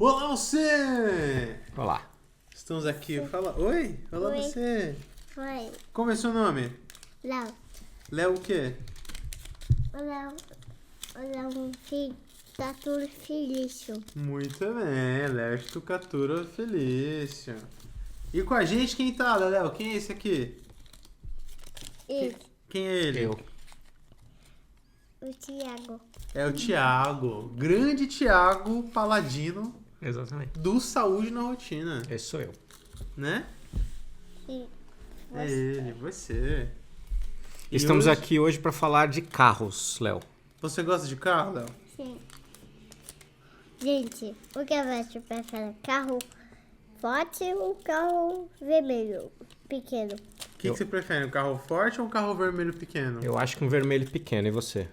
Olá você! Olá. Estamos aqui. Fala. Oi! Olá Oi. você! Oi, Como é seu nome? Léo. Léo o quê? Léo, filho, tá tudo feliz. Muito bem, Léo Estucatura Felício. E com a gente quem tá, Léo? Quem é esse aqui? E Quem é ele? Eu. o Thiago. É o Thiago. Grande Thiago Paladino Exatamente. do Saúde na Rotina, Esse sou eu. né? E É ele, você. E Estamos hoje- aqui hoje para falar de carros, Léo. Você gosta de carro, Léo? sim. Gente, o que você prefere? Carro forte ou carro vermelho pequeno? O que você prefere, um carro forte ou um carro vermelho pequeno? Eu acho que um vermelho pequeno, e você?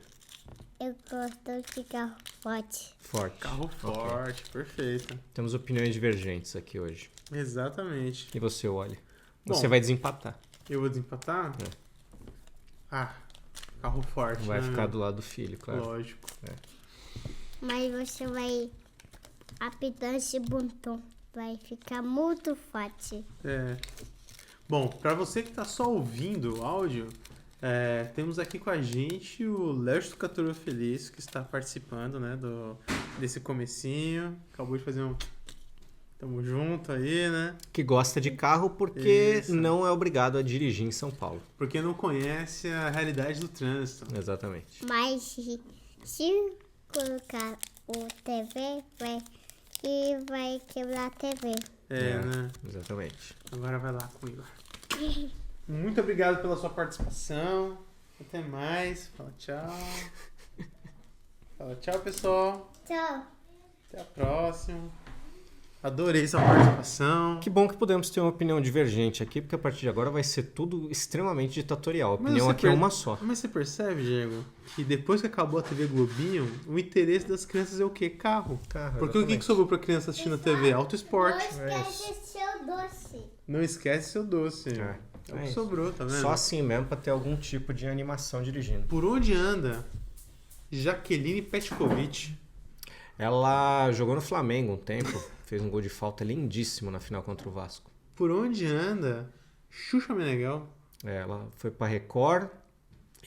Eu gosto de carro forte. Forte. Carro forte, perfeito. Temos opiniões divergentes aqui hoje. Exatamente. E você, Wally? Bom. Você vai desempatar. Eu vou desempatar? Ah, carro forte. Vai né? ficar do lado do filho, claro. Lógico. Mas você vai apertar esse botão. Vai ficar muito forte. É. Bom, pra você que tá só ouvindo o áudio, temos aqui com a gente o Léo Estucatura Feliz, que está participando, né, desse comecinho. Acabou de fazer um... Tamo junto aí, né? Que gosta de carro porque Isso. não é obrigado a dirigir em São Paulo. Porque não conhece a realidade do trânsito. Exatamente. Mas se colocar o TV, vai quebrar a TV. Né? Exatamente. Agora vai lá comigo. Muito obrigado pela sua participação. Até mais. Fala tchau. Fala tchau, pessoal. Tchau. Até a próxima. Adorei sua participação. Que bom que podemos ter uma opinião divergente aqui, porque a partir de agora vai ser tudo extremamente ditatorial. A Mas opinião você aqui é uma só. Mas você percebe, Diego, que depois que acabou a TV Globinho, o interesse das crianças é o quê? Carro. Carro, Porque o que sobrou pra criança assistindo a TV? Auto esporte. esquece seu doce. Não esquece seu doce. É, É o é que isso. sobrou, tá vendo? Só assim mesmo pra ter algum tipo de animação dirigindo. Por onde anda Jaqueline Petkovic? Ela jogou no Flamengo um tempo, fez um gol de falta lindíssimo na final contra o Vasco. Por onde anda Xuxa Meneghel? Ela foi pra Record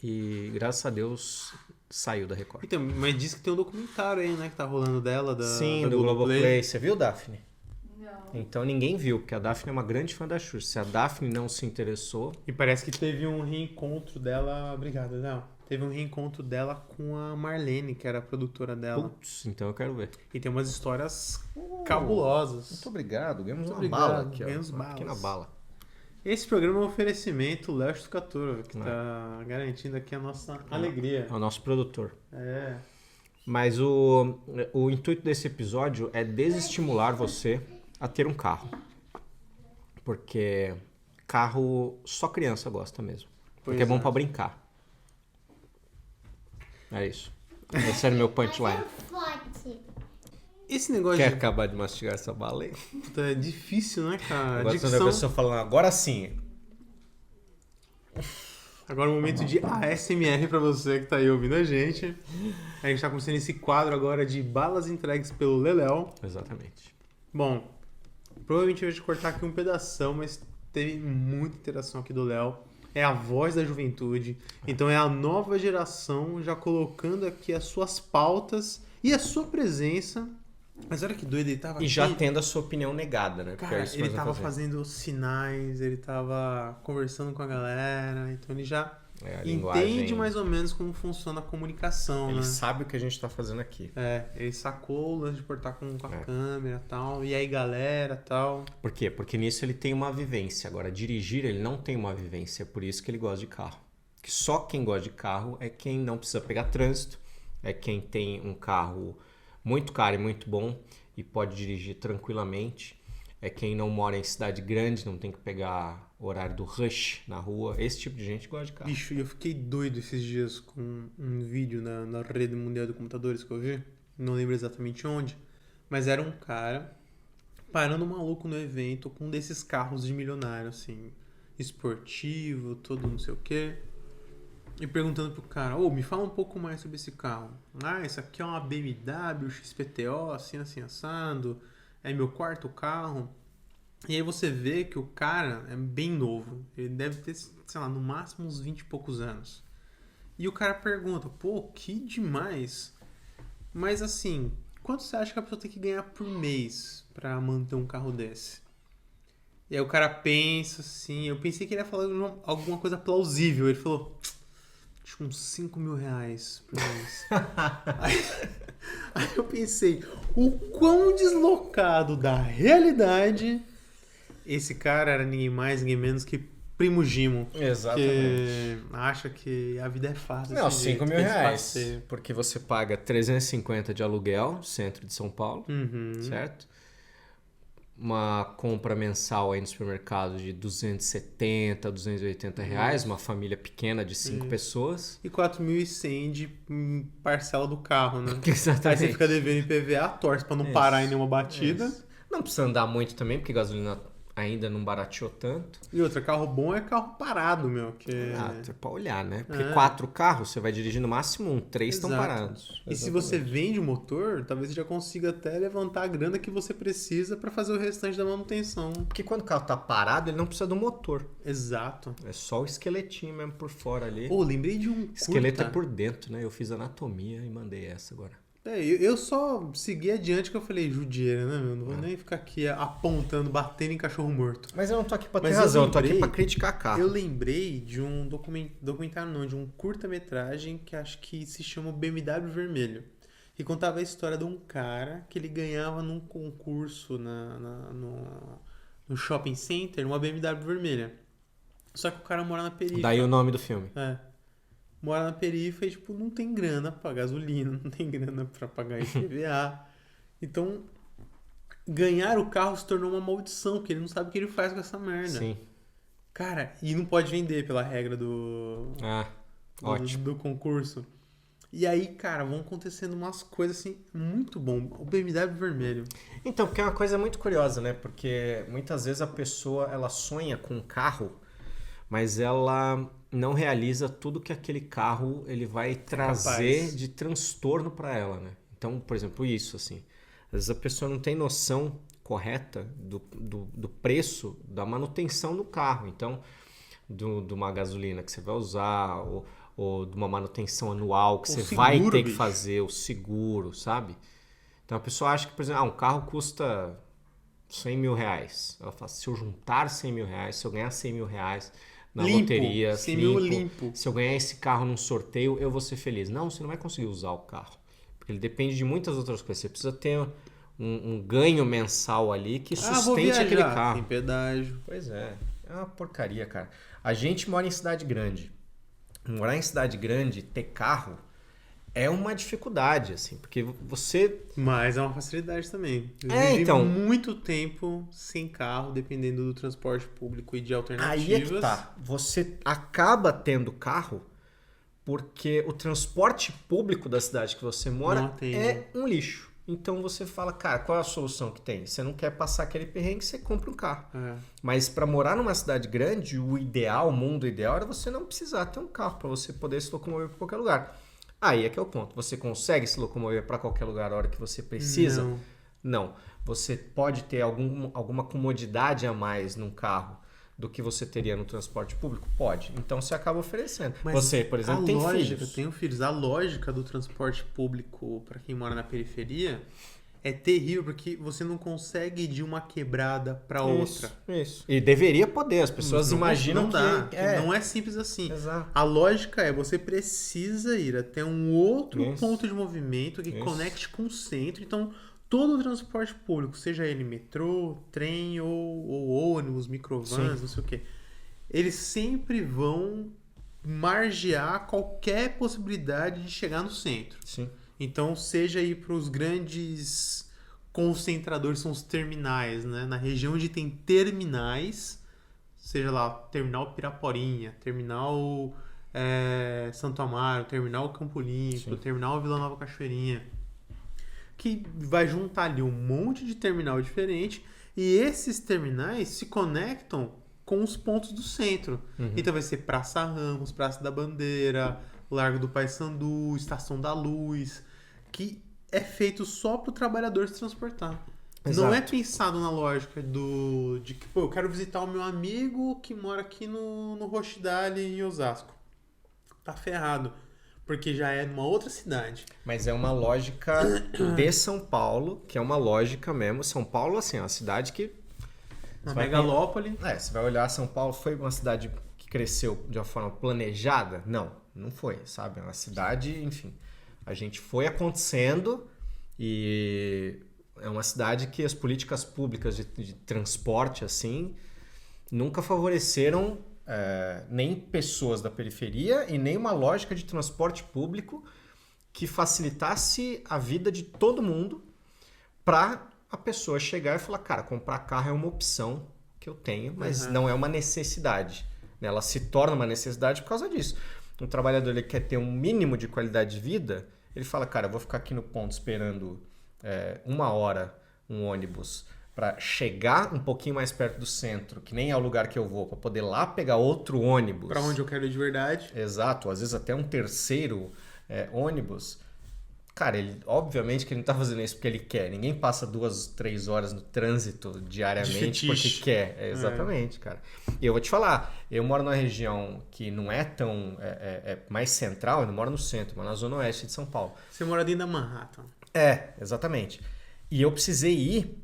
e, graças a Deus, saiu da Record. Então, mas diz que tem um documentário aí, né, que tá rolando dela, Sim, da do Globoplay. Você viu, Daphne? Não. Então ninguém viu, porque a Daphne é uma grande fã da Xuxa. Se a Daphne não se interessou... E parece que teve um reencontro dela... Obrigado, Léo. Teve um reencontro dela com a Marlene, que era a produtora dela. Putz, então eu quero ver. E tem umas histórias cabulosas. Muito obrigado, ganhamos Muito uma obrigado, bala aqui, ó. ganhamos Uma balas. pequena bala. Esse programa é um oferecimento Léo Estucatura, que tá garantindo aqui a nossa alegria. É o nosso produtor. É. Mas o intuito desse episódio é desestimular você a ter um carro. Porque carro só criança gosta mesmo. Pois Porque é bom é. pra brincar. É isso. Esse era o meu punchline. Forte. Esse negócio Quer de... acabar de mastigar essa bala aí? Puta, é difícil, né, cara? Eu gosto da Dicção... pessoa falando agora sim. Agora é um momento de ASMR pra você que tá aí ouvindo a gente. A gente tá começando esse quadro agora de balas entregues pelo Leléu. Exatamente. Bom, provavelmente eu vou te cortar aqui um pedação, mas teve muita interação aqui do Léo. É a voz da juventude. Então é a nova geração já colocando aqui as suas pautas e a sua presença. Mas olha que doido, ele tava E aqui... já tendo a sua opinião negada, né? Porque Cara, é isso que ele nós tava vamos fazer. fazendo sinais, ele tava conversando com a galera, então ele já É, a entende linguagem- mais ou menos como funciona a comunicação, Ele né? sabe o que a gente tá fazendo aqui. Ele sacou o lance de portar com a É. câmera e tal, e aí galera e tal. Por quê? Porque nisso ele tem uma vivência. Agora, dirigir, ele não tem uma vivência. É por isso que ele gosta de carro. Que só quem gosta de carro é quem não precisa pegar trânsito, é quem tem um carro muito caro e muito bom e pode dirigir tranquilamente. É quem não mora em cidade grande, não tem que pegar o horário do rush na rua. Esse tipo de gente gosta de carro. Bicho, eu fiquei doido esses dias com um vídeo na rede mundial de computadores que eu vi, não lembro exatamente onde, mas era um cara parando um maluco no evento com um desses carros de milionário, assim, esportivo, todo não sei o quê. e perguntando pro cara, me fala um pouco mais sobre esse carro. Ah, esse aqui é uma BMW XPTO, assim, assim, assado. É meu quarto carro. E aí você vê que o cara é bem novo. Ele deve ter, sei lá, no máximo uns 20 e poucos anos. E o cara pergunta, que demais. Mas assim, quanto você acha que a pessoa tem que ganhar por mês pra manter um carro desse? E aí o cara pensa assim, eu pensei que ele ia falar alguma coisa plausível. Ele falou, acho que uns 5 mil reais por mês. aí eu pensei, o quão deslocado da realidade esse cara era ninguém mais, ninguém menos que Primo Gimo. Exatamente. Que acha que a vida é fácil. Não, desse 5 jeito, mil que esse reais. passeio. Porque você paga 350 de aluguel, centro de São Paulo, certo? Uma compra mensal aí no supermercado de 270, 280 reais, uma família pequena de 5 pessoas. E 4.100 de parcela do carro, né? Exatamente. Aí você fica devendo IPVA, torce pra não parar em nenhuma batida. Isso. Não precisa andar muito também, porque gasolina ainda não barateou tanto. E outra, carro bom é carro parado, meu. Que... É pra olhar, né? Porque 4 carros, você vai dirigir no máximo 3 estão Exato. parados. E se você vende o motor, talvez você já consiga até levantar a grana que você precisa pra fazer o restante da manutenção. Porque quando o carro tá parado, ele não precisa do motor. Exato. É só o esqueletinho mesmo por fora ali. Lembrei de um Esqueleto curta. é por dentro, né? Eu fiz anatomia e mandei essa agora. Eu só segui adiante que eu falei judiaira, né, meu? Não vou nem ficar aqui apontando, batendo em cachorro morto. Mas eu não tô aqui pra ter Mas razão, eu eu tô aqui lembrei- pra criticar carro. Eu lembrei de um documentário, não, de um curta-metragem que acho que se chama BMW Vermelho. Que contava a história de um cara que ele ganhava num concurso no shopping center uma BMW vermelha. Só que o cara mora na periferia. Daí o nome do filme. Mora na periferia e, tipo, não tem grana pra gasolina, não tem grana pra pagar IPVA. Então, ganhar o carro se tornou uma maldição, porque ele não sabe o que ele faz com essa merda. Sim. Cara, e não pode vender pela regra do Ótimo. concurso. E aí, cara, vão acontecendo umas coisas assim, muito bom. O BMW vermelho. Então, porque é uma coisa muito curiosa, né? Porque muitas vezes a pessoa, ela sonha com um carro, mas ela não realiza tudo que aquele carro ele vai trazer Capaz. de transtorno para ela, né? Então, por exemplo, isso, assim. Às vezes a pessoa não tem noção correta do preço da manutenção do carro. Então, de uma gasolina que você vai usar, ou de uma manutenção anual que O você seguro, vai ter que bicho. fazer, o seguro, sabe? Então a pessoa acha que, por exemplo, um carro custa 100 mil reais. Ela fala, se eu juntar 100 mil reais, se eu ganhar 100 mil reais na Limpo, loteria, 100 mil limpo. se eu ganhar esse carro num sorteio, eu vou ser feliz. Não, você não vai conseguir usar o carro. Porque ele depende de muitas outras coisas. Você precisa ter um ganho mensal ali que vou sustente viajar. aquele carro. Tem pedágio. Pois é uma porcaria, cara. A gente mora em cidade grande. Morar em cidade grande, ter carro, é uma dificuldade, assim, porque você... Mas é uma facilidade também. Eu vivi então. muito tempo sem carro, dependendo do transporte público e de alternativas. Aí é que tá. Você acaba tendo carro porque o transporte público da cidade que você Não mora atende. é um lixo. Então você fala, cara, qual é a solução que tem? Você não quer passar aquele perrengue, você compra um carro. Mas para morar numa cidade grande, o mundo ideal era você não precisar ter um carro para você poder se locomover para qualquer lugar. Aí é que é o ponto. Você consegue se locomover para qualquer lugar a hora que você precisa? Não. Você pode ter alguma comodidade a mais num carro do que você teria no transporte público? Pode. Então você acaba oferecendo. Mas você, por exemplo, tem filhos. Eu tenho filhos. A lógica do transporte público para quem mora na periferia é terrível, porque você não consegue ir de uma quebrada para outra. Isso. E deveria poder. As pessoas imaginam não dá, que... não é simples assim. Exato. A lógica é, você precisa ir até um outro Isso. ponto de movimento que Isso. conecte com o centro. Então, todo o transporte público, seja ele metrô, trem ou ônibus, microvans, não sei o quê, eles sempre vão margear qualquer possibilidade de chegar no centro. Sim. Então, seja aí para os grandes concentradores, são os terminais, né? Na região onde tem terminais, seja lá, terminal Piraporinha, terminal Santo Amaro, terminal Campo Limpo, Sim. terminal Vila Nova Cachoeirinha, que vai juntar ali um monte de terminal diferente, e esses terminais se conectam com os pontos do centro. Então vai ser Praça Ramos, Praça da Bandeira, Largo do Paissandu, Estação da Luz, que é feito só para o trabalhador se transportar. Exato. Não é pensado na lógica de que, pô, eu quero visitar o meu amigo que mora aqui no Rochdale, em Osasco. Tá ferrado, porque já é numa outra cidade. Mas é uma lógica de São Paulo, que é uma lógica mesmo. São Paulo, assim, é uma cidade que... Uma megalópole. Você vai olhar, São Paulo foi uma cidade que cresceu de uma forma planejada? Não foi, sabe? É uma cidade, enfim, a gente foi acontecendo e é uma cidade que as políticas públicas de transporte, assim, nunca favoreceram nem pessoas da periferia e nem uma lógica de transporte público que facilitasse a vida de todo mundo para a pessoa chegar e falar, cara, comprar carro é uma opção que eu tenho, mas não é uma necessidade. Ela se torna uma necessidade por causa disso. Um trabalhador ele quer ter um mínimo de qualidade de vida, ele fala, cara, eu vou ficar aqui no ponto esperando 1 hora um ônibus para chegar um pouquinho mais perto do centro, que nem é o lugar que eu vou, para poder lá pegar outro ônibus. Para onde eu quero ir de verdade. Exato, às vezes até um terceiro ônibus. Cara, obviamente que ele não tá fazendo isso porque ele quer. Ninguém passa 2, 3 horas no trânsito diariamente porque quer. Exatamente, cara. E eu vou te falar, eu moro numa região que não é tão mais central, eu não moro no centro, mas na zona oeste de São Paulo. Você mora dentro da Manhattan. Exatamente. E eu precisei ir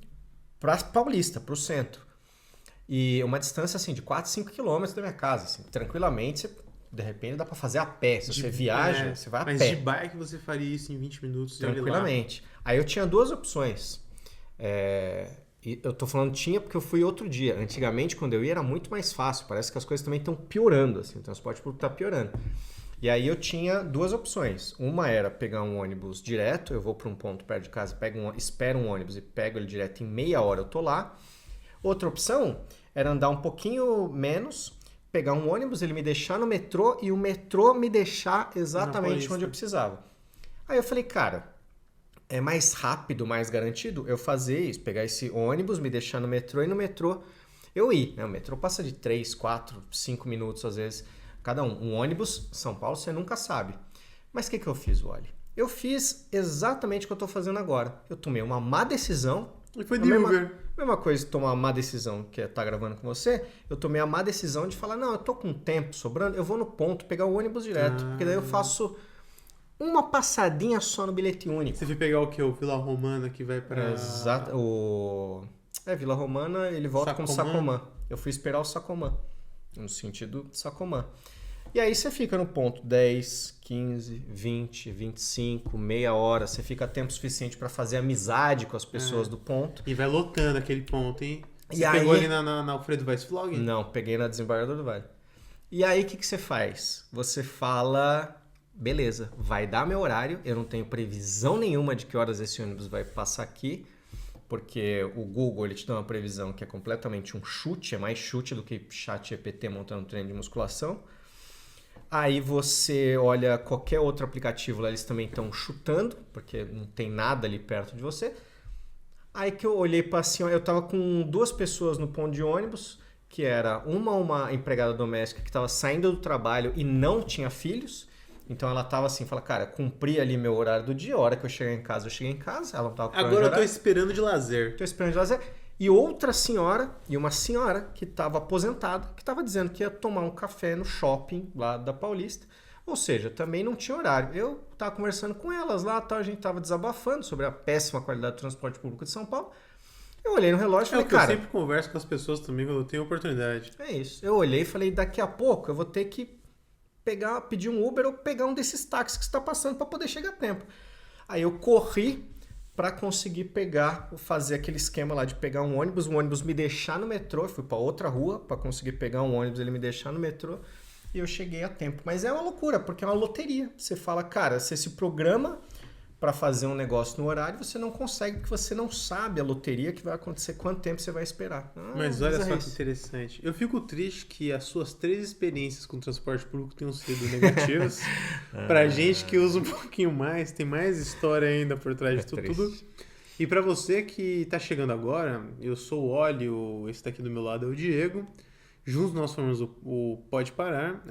pra Paulista, pro centro. E uma distância assim de 4, 5 quilômetros da minha casa. Assim, tranquilamente, de repente dá pra fazer a pé. Se você viaja, você vai a pé. Mas de bike você faria isso em 20 minutos. Tranquilamente. Aí eu tinha 2 opções. E eu tô falando tinha porque eu fui outro dia. Antigamente, quando eu ia, era muito mais fácil. Parece que as coisas também estão piorando. Assim, o transporte público tá piorando. E aí eu tinha 2 opções. Uma era pegar um ônibus direto. Eu vou para um ponto perto de casa, espero um ônibus e pego ele direto em meia hora. Eu tô lá. Outra opção era andar um pouquinho menos, pegar um ônibus, ele me deixar no metrô e o metrô me deixar exatamente onde eu precisava. Aí eu falei, cara, é mais rápido, mais garantido eu fazer isso, pegar esse ônibus, me deixar no metrô e no metrô eu ir. Né? O metrô passa de 3, 4, 5 minutos às vezes cada um. Um ônibus, São Paulo, você nunca sabe. Mas o que eu fiz, Wally? Eu fiz exatamente o que eu estou fazendo agora. Eu tomei uma má decisão. E foi de Uber. Mesma coisa de tomar uma má decisão, que é estar gravando com você, eu tomei a má decisão de falar, não, eu tô com tempo sobrando, eu vou no ponto, pegar o ônibus direto, porque daí eu faço uma passadinha só no bilhete único. Você foi pegar o quê? O Vila Romana que vai pra... Exato. Vila Romana, ele volta como Sacomã. Eu fui esperar o Sacomã, no sentido Sacomã. E aí você fica no ponto 10, 15, 20, 25, meia hora. Você fica tempo suficiente para fazer amizade com as pessoas do ponto. E vai lotando aquele ponto, hein? Você e pegou aí... ali na Alfredo Weissflog? Não, peguei na Desembargador do Vale. E aí o que você faz? Você fala, beleza, vai dar meu horário. Eu não tenho previsão nenhuma de que horas esse ônibus vai passar aqui. Porque o Google ele te dá uma previsão que é completamente um chute. É mais chute do que chat GPT montando um treino de musculação. Aí você olha qualquer outro aplicativo lá, eles também estão chutando, porque não tem nada ali perto de você. Aí que eu olhei para assim, eu tava com 2 pessoas no ponto de ônibus, que era uma empregada doméstica que estava saindo do trabalho e não tinha filhos. Então ela tava assim, fala, cara, cumpri ali meu horário do dia, a hora que eu cheguei em casa, eu cheguei em casa, ela não tava com Agora eu tô esperando de lazer. Tô esperando de lazer. E outra senhora, e uma senhora que estava aposentada, que estava dizendo que ia tomar um café no shopping lá da Paulista. Ou seja, também não tinha horário. Eu estava conversando com elas lá, a gente estava desabafando sobre a péssima qualidade do transporte público de São Paulo. Eu olhei no relógio e falei, cara... Eu sempre converso com as pessoas também quando eu tenho oportunidade. É isso. Eu olhei e falei, daqui a pouco eu vou ter que pedir um Uber ou pegar um desses táxis que está passando para poder chegar a tempo. Aí eu corri para conseguir fazer aquele esquema lá de pegar um ônibus, o ônibus me deixar no metrô, eu fui para outra rua para conseguir pegar um ônibus, ele me deixar no metrô e eu cheguei a tempo. Mas é uma loucura, porque é uma loteria. Você fala, cara, você se programa para fazer um negócio no horário, você não consegue, porque você não sabe a loteria que vai acontecer, quanto tempo você vai esperar. Mas olha só que interessante. Eu fico triste que as suas 3 experiências com transporte público tenham sido negativas. Pra gente que usa um pouquinho mais, tem mais história ainda por trás de tudo. E pra você que tá chegando agora, eu sou o Óleo, esse daqui do meu lado é o Diego. Juntos nós formamos o Pode Parar.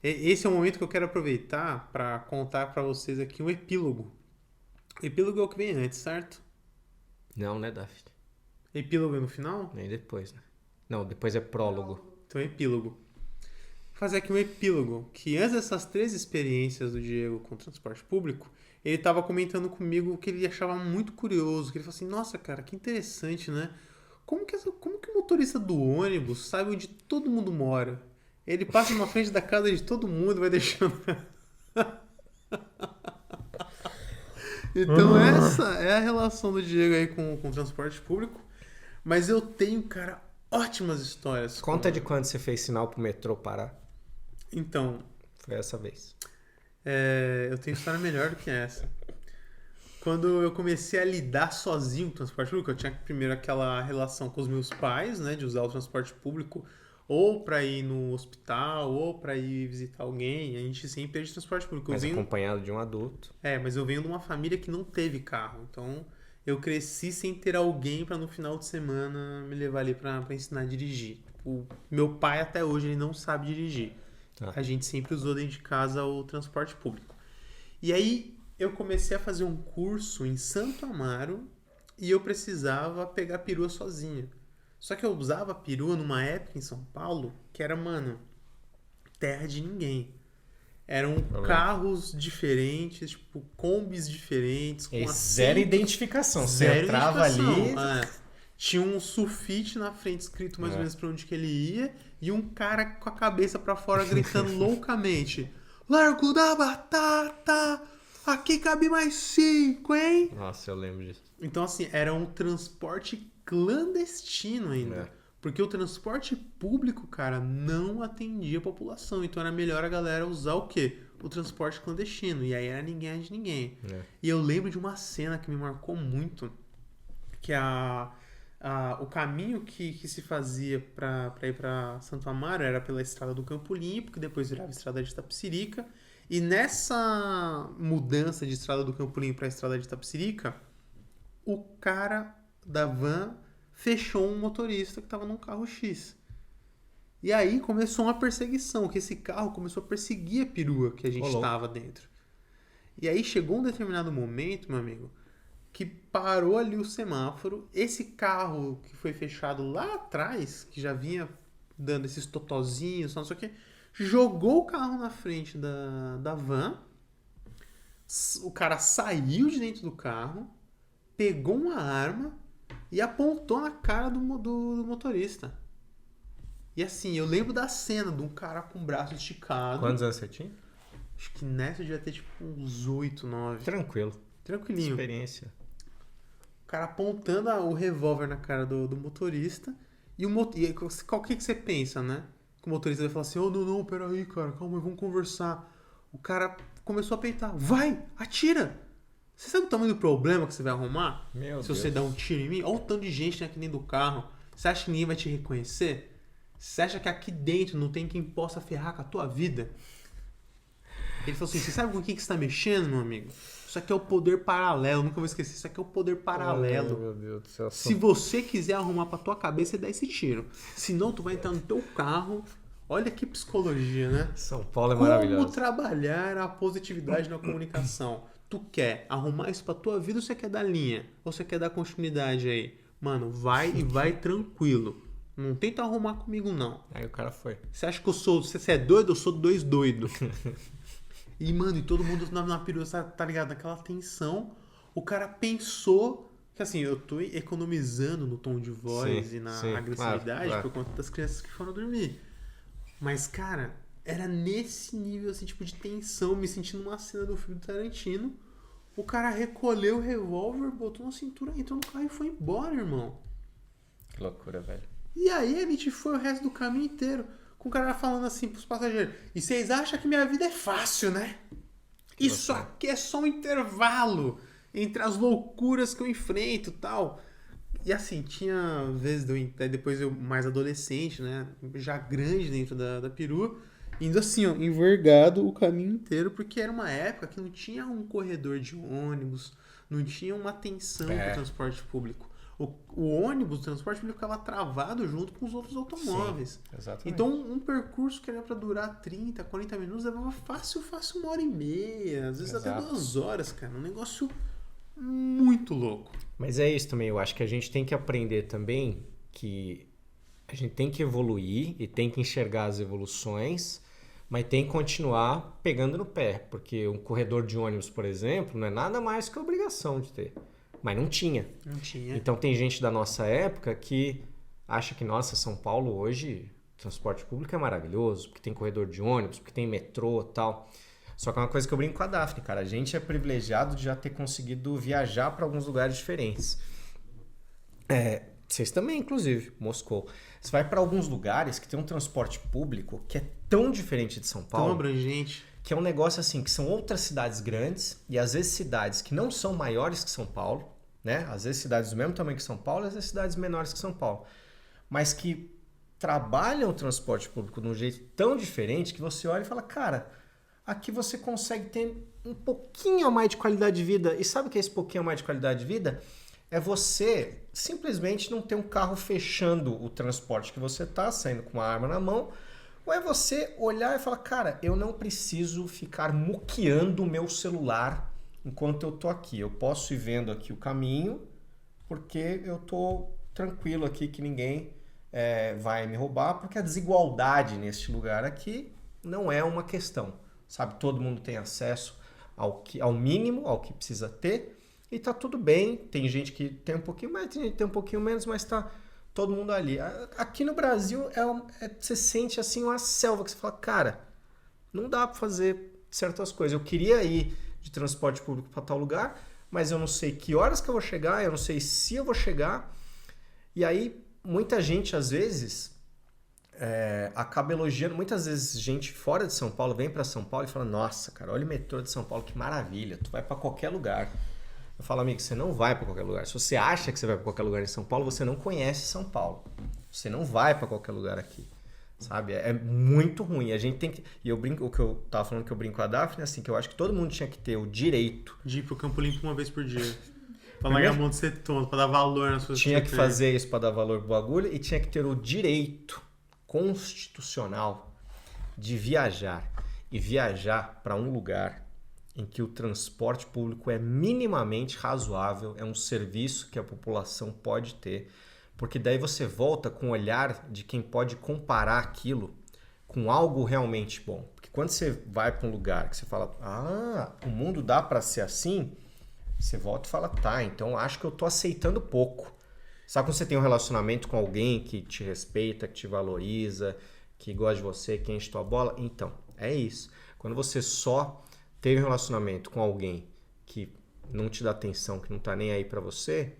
Esse é o momento que eu quero aproveitar para contar para vocês aqui um epílogo. O epílogo é o que vem antes, certo? Não, né, Daphne? Epílogo é no final? Nem depois, né? Não, depois é prólogo. Então, epílogo. Vou fazer aqui um epílogo, que antes dessas 3 experiências do Diego com o transporte público, ele estava comentando comigo que ele achava muito curioso, que ele falou assim, nossa, cara, que interessante, né? Como que o motorista do ônibus sabe onde todo mundo mora? Ele passa na frente da casa de todo mundo e vai deixando... Então essa é a relação do Diego aí com o transporte público. Mas eu tenho, cara, ótimas histórias. Conta de quando você fez sinal pro metrô parar. Então, Foi essa vez. eu tenho história melhor do que essa. Quando eu comecei a lidar sozinho com o transporte público, eu tinha primeiro aquela relação com os meus pais, né, de usar o transporte público ou para ir no hospital ou para ir visitar alguém. A gente sempre ia de transporte público. Mas acompanhado de um adulto. Mas eu venho de uma família que não teve carro, então eu cresci sem ter alguém para no final de semana me levar ali para ensinar a dirigir. O meu pai até hoje ele não sabe dirigir. Tá. A gente sempre usou dentro de casa o transporte público. E aí eu comecei a fazer um curso em Santo Amaro e eu precisava pegar perua sozinho. Só que eu usava perua numa época em São Paulo que era, mano, terra de ninguém. Eram carros diferentes, tipo, combis diferentes. Com Zero identificação. Você zero entrava ali... identificação. Tinha um sulfite na frente escrito mais ou menos pra onde que ele ia e um cara com a cabeça pra fora gritando loucamente: Largo da Batata! Aqui cabe mais 5, hein? Nossa, eu lembro disso. Então, assim, era um transporte clandestino ainda. Porque o transporte público, cara, não atendia a população. Então era melhor a galera usar o quê? O transporte clandestino. E aí era ninguém de ninguém. E eu lembro de uma cena que me marcou muito, que o caminho que se fazia para ir para Santo Amaro era pela estrada do Campo Limpo, que depois virava estrada de Itapecerica. E nessa mudança de estrada do Campo Limpo para a estrada de Itapecerica, o cara da van fechou um motorista que estava num carro X. E aí começou uma perseguição, que esse carro começou a perseguir a perua que a gente estava dentro. E aí chegou um determinado momento, meu amigo, que parou ali o semáforo. Esse carro que foi fechado lá atrás, que já vinha dando esses totozinhos, não sei o que, jogou o carro na frente da van. O cara saiu de dentro do carro, pegou uma arma e apontou na cara do motorista. E assim, eu lembro da cena de um cara com o braço esticado. Quantos anos você tinha? Acho que nessa eu devia ter tipo uns 8, 9. Tranquilo. Tranquilinho. Experiência. O cara apontando o revólver na cara do motorista. E qual que você pensa, né? Que o motorista vai falar assim: oh, não, peraí, cara, calma, vamos conversar. O cara começou a peitar. Vai, atira! Você sabe o tamanho do problema que você vai arrumar? Se você der um tiro em mim? Olha o tanto de gente aqui dentro do carro. Você acha que ninguém vai te reconhecer? Você acha que aqui dentro não tem quem possa ferrar com a tua vida? Ele falou assim: você sabe com quem que você está mexendo, meu amigo? Isso aqui é o poder paralelo. Nunca vou esquecer. Isso aqui é o poder paralelo. Oh, meu Deus do céu. Se você quiser arrumar pra tua cabeça, você dá esse tiro. Senão, tu vai entrar no teu carro. Olha que psicologia, né? São Paulo é maravilhoso. Como trabalhar a positividade na comunicação? Tu quer arrumar isso pra tua vida ou você quer dar linha? Ou você quer dar continuidade aí? Mano, vai e vai tranquilo. Não tenta arrumar comigo, não. Aí o cara foi. Você acha que você é doido? Eu sou 2 doido. E, mano, e todo mundo na perua, tá ligado? Naquela tensão. O cara pensou que, assim, eu tô economizando no tom de voz e na agressividade por conta das crianças que foram dormir. Mas, cara, era nesse nível, assim, tipo, de tensão, me sentindo uma cena do filme do Tarantino. O cara recolheu o revólver, botou na cintura, entrou no carro e foi embora, irmão. Que loucura, velho. E aí a gente foi o resto do caminho inteiro com o cara falando assim pros passageiros: e vocês acham que minha vida é fácil, né? Isso aqui é só um intervalo entre as loucuras que eu enfrento e tal. E assim, tinha vezes, depois eu mais adolescente, né? Já grande dentro da perua, indo assim, ó, envergado o caminho inteiro, porque era uma época que não tinha um corredor de ônibus, não tinha uma atenção pro transporte público. O ônibus, o transporte público ficava travado junto com os outros automóveis. Sim, exatamente. Então, um percurso que era para durar 30, 40 minutos levava fácil 1h30, às vezes até Exato. 2 horas, cara. Um negócio muito louco. Mas é isso também, eu acho que a gente tem que aprender também que a gente tem que evoluir e tem que enxergar as evoluções, mas tem que continuar pegando no pé, porque um corredor de ônibus, por exemplo, não é nada mais que obrigação de ter, mas não tinha. Não tinha. Então tem gente da nossa época que acha que, nossa, São Paulo hoje, transporte público é maravilhoso, porque tem corredor de ônibus, porque tem metrô e tal. Só que é uma coisa que eu brinco com a Daphne, cara. A gente é privilegiado de já ter conseguido viajar para alguns lugares diferentes. Vocês também, inclusive, Moscou. Você vai para alguns lugares que tem um transporte público que é tão diferente de São Tão Paulo, abrangente. que é um negócio assim, que são outras cidades grandes e às vezes cidades que não são maiores que São Paulo, né? Às vezes cidades do mesmo tamanho que São Paulo, às vezes cidades menores que São Paulo, mas que trabalham o transporte público de um jeito tão diferente que você olha e fala, cara, aqui você consegue ter um pouquinho a mais de qualidade de vida. E sabe o que é esse pouquinho a mais de qualidade de vida? É você simplesmente não ter um carro fechando o transporte que você está, saindo com uma arma na mão, ou é você olhar e falar, cara, eu não preciso ficar muqueando o meu celular enquanto eu tô aqui. Eu posso ir vendo aqui o caminho, porque eu tô tranquilo aqui que ninguém vai me roubar, porque a desigualdade neste lugar aqui não é uma questão. Sabe, todo mundo tem acesso ao mínimo, ao que precisa ter, e tá tudo bem. Tem gente que tem um pouquinho mais, tem gente que tem um pouquinho menos, mas tá todo mundo ali. Aqui no Brasil, você sente assim uma selva que você fala, cara, não dá para fazer certas coisas. Eu queria ir de transporte público para tal lugar, mas eu não sei que horas que eu vou chegar, eu não sei se eu vou chegar. E aí, muita gente, às vezes, acaba elogiando. Muitas vezes, gente fora de São Paulo vem para São Paulo e fala, nossa, cara, olha o metrô de São Paulo, que maravilha, tu vai para qualquer lugar. Eu falo, amigo, você não vai para qualquer lugar. Se você acha que você vai para qualquer lugar em São Paulo, você não conhece São Paulo. Você não vai para qualquer lugar aqui. Sabe? É muito ruim. A gente tem que... E eu brinco, o que eu tava falando que eu brinco com a Daphne, assim, que eu acho que todo mundo tinha que ter o direito De ir pro Campo Limpo uma vez por dia. Pra largar a mão de ser tonto, pra dar valor nas coisas tinha você que tem. fazer isso para dar valor pro bagulho e tinha que ter o direito constitucional de viajar. E viajar para um lugar em que o transporte público é minimamente razoável, é um serviço que a população pode ter, porque daí você volta com o olhar de quem pode comparar aquilo com algo realmente bom. Porque quando você vai para um lugar que você fala, o mundo dá para ser assim, você volta e fala, tá, então acho que eu tô aceitando pouco. Sabe quando você tem um relacionamento com alguém que te respeita, que te valoriza, que gosta de você, que enche tua bola? Então, é isso. Quando você só teve um relacionamento com alguém que não te dá atenção, que não tá nem aí pra você,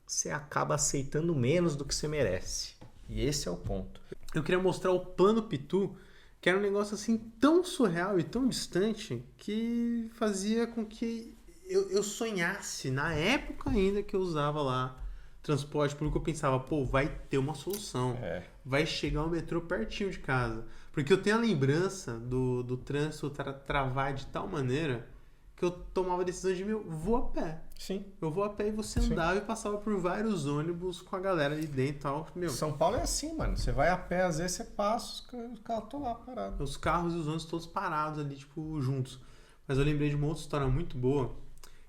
você acaba aceitando menos do que você merece. E esse é o ponto. Eu queria mostrar o Plano Pitu, que era um negócio assim tão surreal e tão distante que fazia com que eu sonhasse, na época ainda que eu usava lá transporte público, eu pensava, pô, vai ter uma solução. Vai chegar o metrô pertinho de casa. Porque eu tenho a lembrança do trânsito travar de tal maneira que eu tomava a decisão de, vou a pé. Sim. Eu vou a pé e você andava e passava por vários ônibus com a galera ali dentro e tal. São Paulo é assim, mano. Você vai a pé, às vezes você passa, os carros estão lá parados. Os carros e os ônibus todos parados ali, tipo, juntos. Mas eu lembrei de uma outra história muito boa,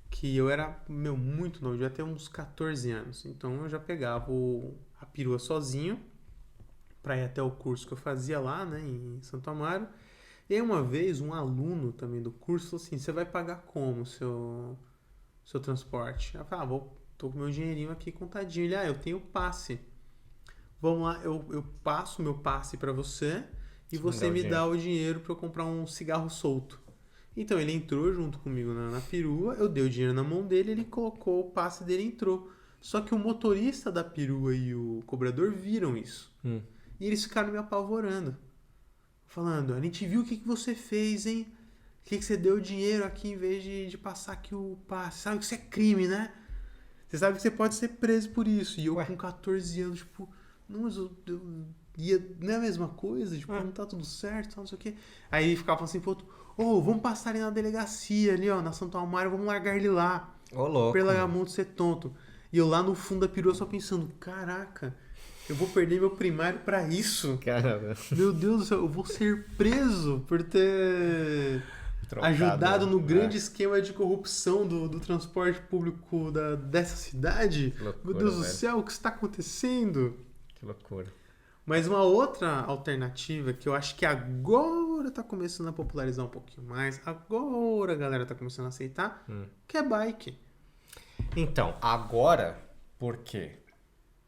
que eu era, muito novo, eu devia ter uns 14 anos. Então eu já pegava a perua sozinho para ir até o curso que eu fazia lá, né, em Santo Amaro. E aí uma vez um aluno também do curso falou assim, você vai pagar como o seu transporte? Eu falei, tô com meu dinheirinho aqui contadinho. Ele, eu tenho passe. Vamos lá, eu passo meu passe para você e você me dá o dinheiro para eu comprar um cigarro solto. Então ele entrou junto comigo na perua, eu dei o dinheiro na mão dele, ele colocou o passe dele e entrou. Só que o motorista da perua e o cobrador viram isso. E eles ficaram me apavorando. Falando, a gente viu o que você fez, hein? O que você deu dinheiro aqui em vez de passar aqui o passe? Sabe que isso é crime, né? Você sabe que você pode ser preso por isso. E eu com 14 anos, tipo, não, mas eu ia, não é a mesma coisa? Tipo, não tá tudo certo, não sei o quê. Aí ele ficava assim pro outro, vamos passar ali na delegacia ali, ó, na Santo Amaro, vamos largar ele lá. Ô, louco. Pra ele largar a mão de ser tonto. E eu lá no fundo da perua só pensando, caraca, eu vou perder meu primário pra isso. Caramba. Meu Deus do céu, eu vou ser preso por ter Trocado, ajudado no né? grande esquema de corrupção do transporte público dessa cidade. Que loucura, Meu Deus do velho. céu, o que está acontecendo? Que loucura. Mas uma outra alternativa que eu acho que agora tá começando a popularizar um pouquinho mais, agora a galera tá começando a aceitar, que é bike. Então, agora, por quê?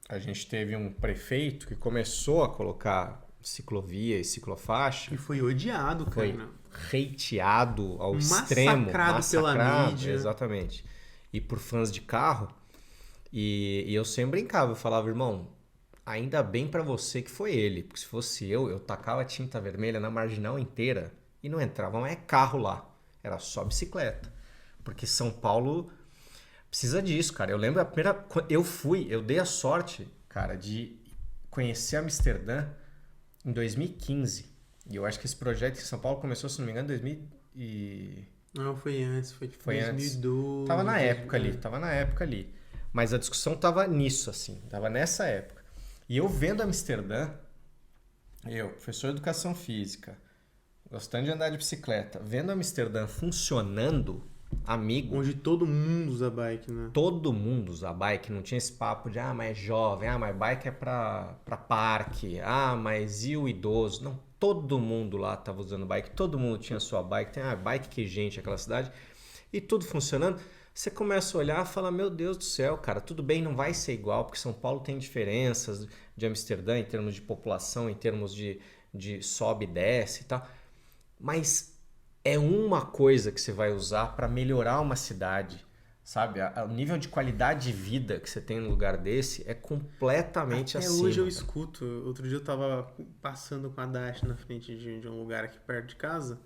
A gente teve um prefeito que começou a colocar ciclovia e ciclofaixa, Que foi odiado, foi cara. hateado ao Massacrado extremo, pela mídia. Exatamente. E por fãs de carro. E eu sempre brincava, eu falava, irmão, ainda bem pra você que foi ele, porque se fosse eu tacava tinta vermelha na marginal inteira e não entrava mais carro lá, era só bicicleta. Porque São Paulo precisa disso, cara. Eu lembro a primeira. Eu dei a sorte, cara, de conhecer Amsterdã em 2015. E eu acho que esse projeto em São Paulo começou, se não me engano, em 2000 e... Não, foi antes, foi tipo Foi antes. 2012. Tava na época ali. Mas a discussão tava nisso, assim. Tava nessa época. E eu vendo Amsterdã, professor de educação física, gostando de andar de bicicleta, vendo Amsterdã funcionando, amigo, Onde todo mundo usa bike, né? todo mundo usa bike, não tinha esse papo de, mas é jovem, mas bike é pra parque, mas e o idoso? Não, todo mundo lá tava usando bike, todo mundo tinha sua bike, tem bike que gente, aquela cidade, e tudo funcionando. Você começa a olhar e fala, meu Deus do céu, cara, tudo bem, não vai ser igual, porque São Paulo tem diferenças de Amsterdã em termos de população, em termos de sobe e desce e tal, mas é uma coisa que você vai usar para melhorar uma cidade, sabe? O nível de qualidade de vida que você tem num lugar desse é completamente Até acima. hoje eu escuto. Outro dia eu tava passando com a Dash na frente de um lugar aqui perto de casa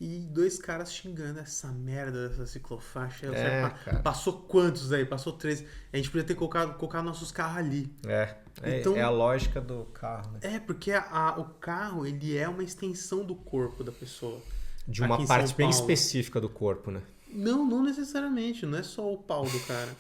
e dois caras xingando essa merda dessa ciclofaixa. Cara. Passou quantos aí? Passou 13. A gente podia ter colocado nossos carros ali. Então, É a lógica do carro, né? Porque o carro, ele é uma extensão do corpo da pessoa. De uma Aqui em parte São bem Paulo. específica do corpo, né? Não necessariamente, não é só o pau do cara.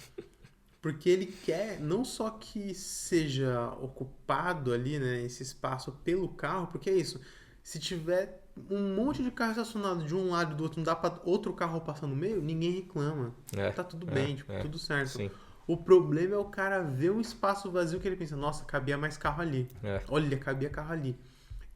Porque ele quer não só que seja ocupado ali, né, esse espaço pelo carro, porque é isso. Se tiver um monte de carro estacionado de um lado e do outro, não dá pra outro carro passar no meio, ninguém reclama. Tá tudo bem, tudo certo. Sim. O problema é o cara ver um espaço vazio que ele pensa, nossa, cabia mais carro ali. Olha, cabia carro ali.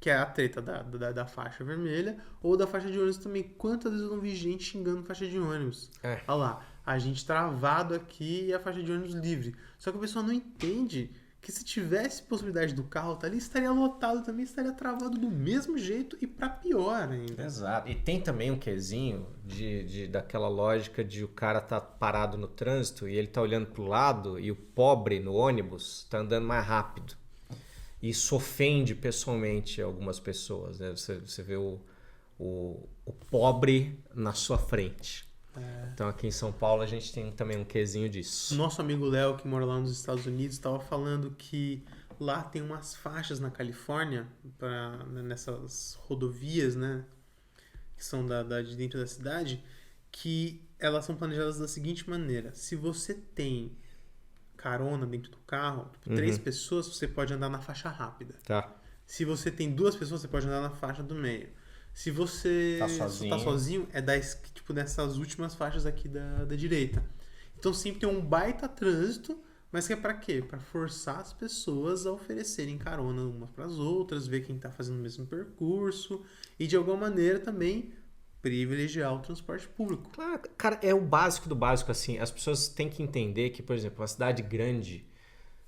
Que é a treta da faixa vermelha ou da faixa de ônibus também. Quantas vezes eu não vi gente xingando faixa de ônibus? Olha lá, a gente travado aqui e a faixa de ônibus livre. Só que a pessoa não entende que se tivesse possibilidade do carro estar ali, estaria lotado também, estaria travado do mesmo jeito e para pior ainda. Exato. E tem também um quesinho daquela lógica de o cara tá parado no trânsito e ele tá olhando pro lado e o pobre no ônibus tá andando mais rápido. Isso ofende pessoalmente algumas pessoas, né? Você vê o pobre na sua frente. Então aqui em São Paulo a gente tem também um quesinho disso. Nosso amigo Léo, que mora lá nos Estados Unidos, estava falando que lá tem umas faixas na Califórnia, nessas rodovias, né, que são de dentro da cidade, que elas são planejadas da seguinte maneira. Se você tem carona dentro do carro, 3 pessoas, você pode andar na faixa rápida. Tá. Se você tem 2 pessoas, você pode andar na faixa do meio. Se você tá sozinho, é nessas últimas faixas aqui da direita. Então sempre tem um baita trânsito, mas que é pra quê? Pra forçar as pessoas a oferecerem carona umas pras outras, ver quem tá fazendo o mesmo percurso e de alguma maneira também privilegiar o transporte público. Claro, cara, é o básico do básico, assim. As pessoas têm que entender que, por exemplo, uma cidade grande,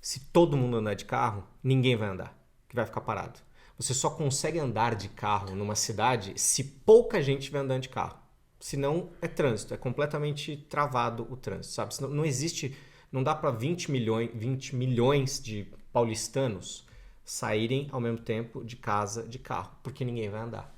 se todo mundo andar de carro, ninguém vai andar, que vai ficar parado. Você só consegue andar de carro numa cidade se pouca gente estiver andando de carro. Senão é trânsito, é completamente travado o trânsito, sabe? Senão, não existe, não dá para 20 milhões de paulistanos saírem ao mesmo tempo de casa de carro, porque ninguém vai andar.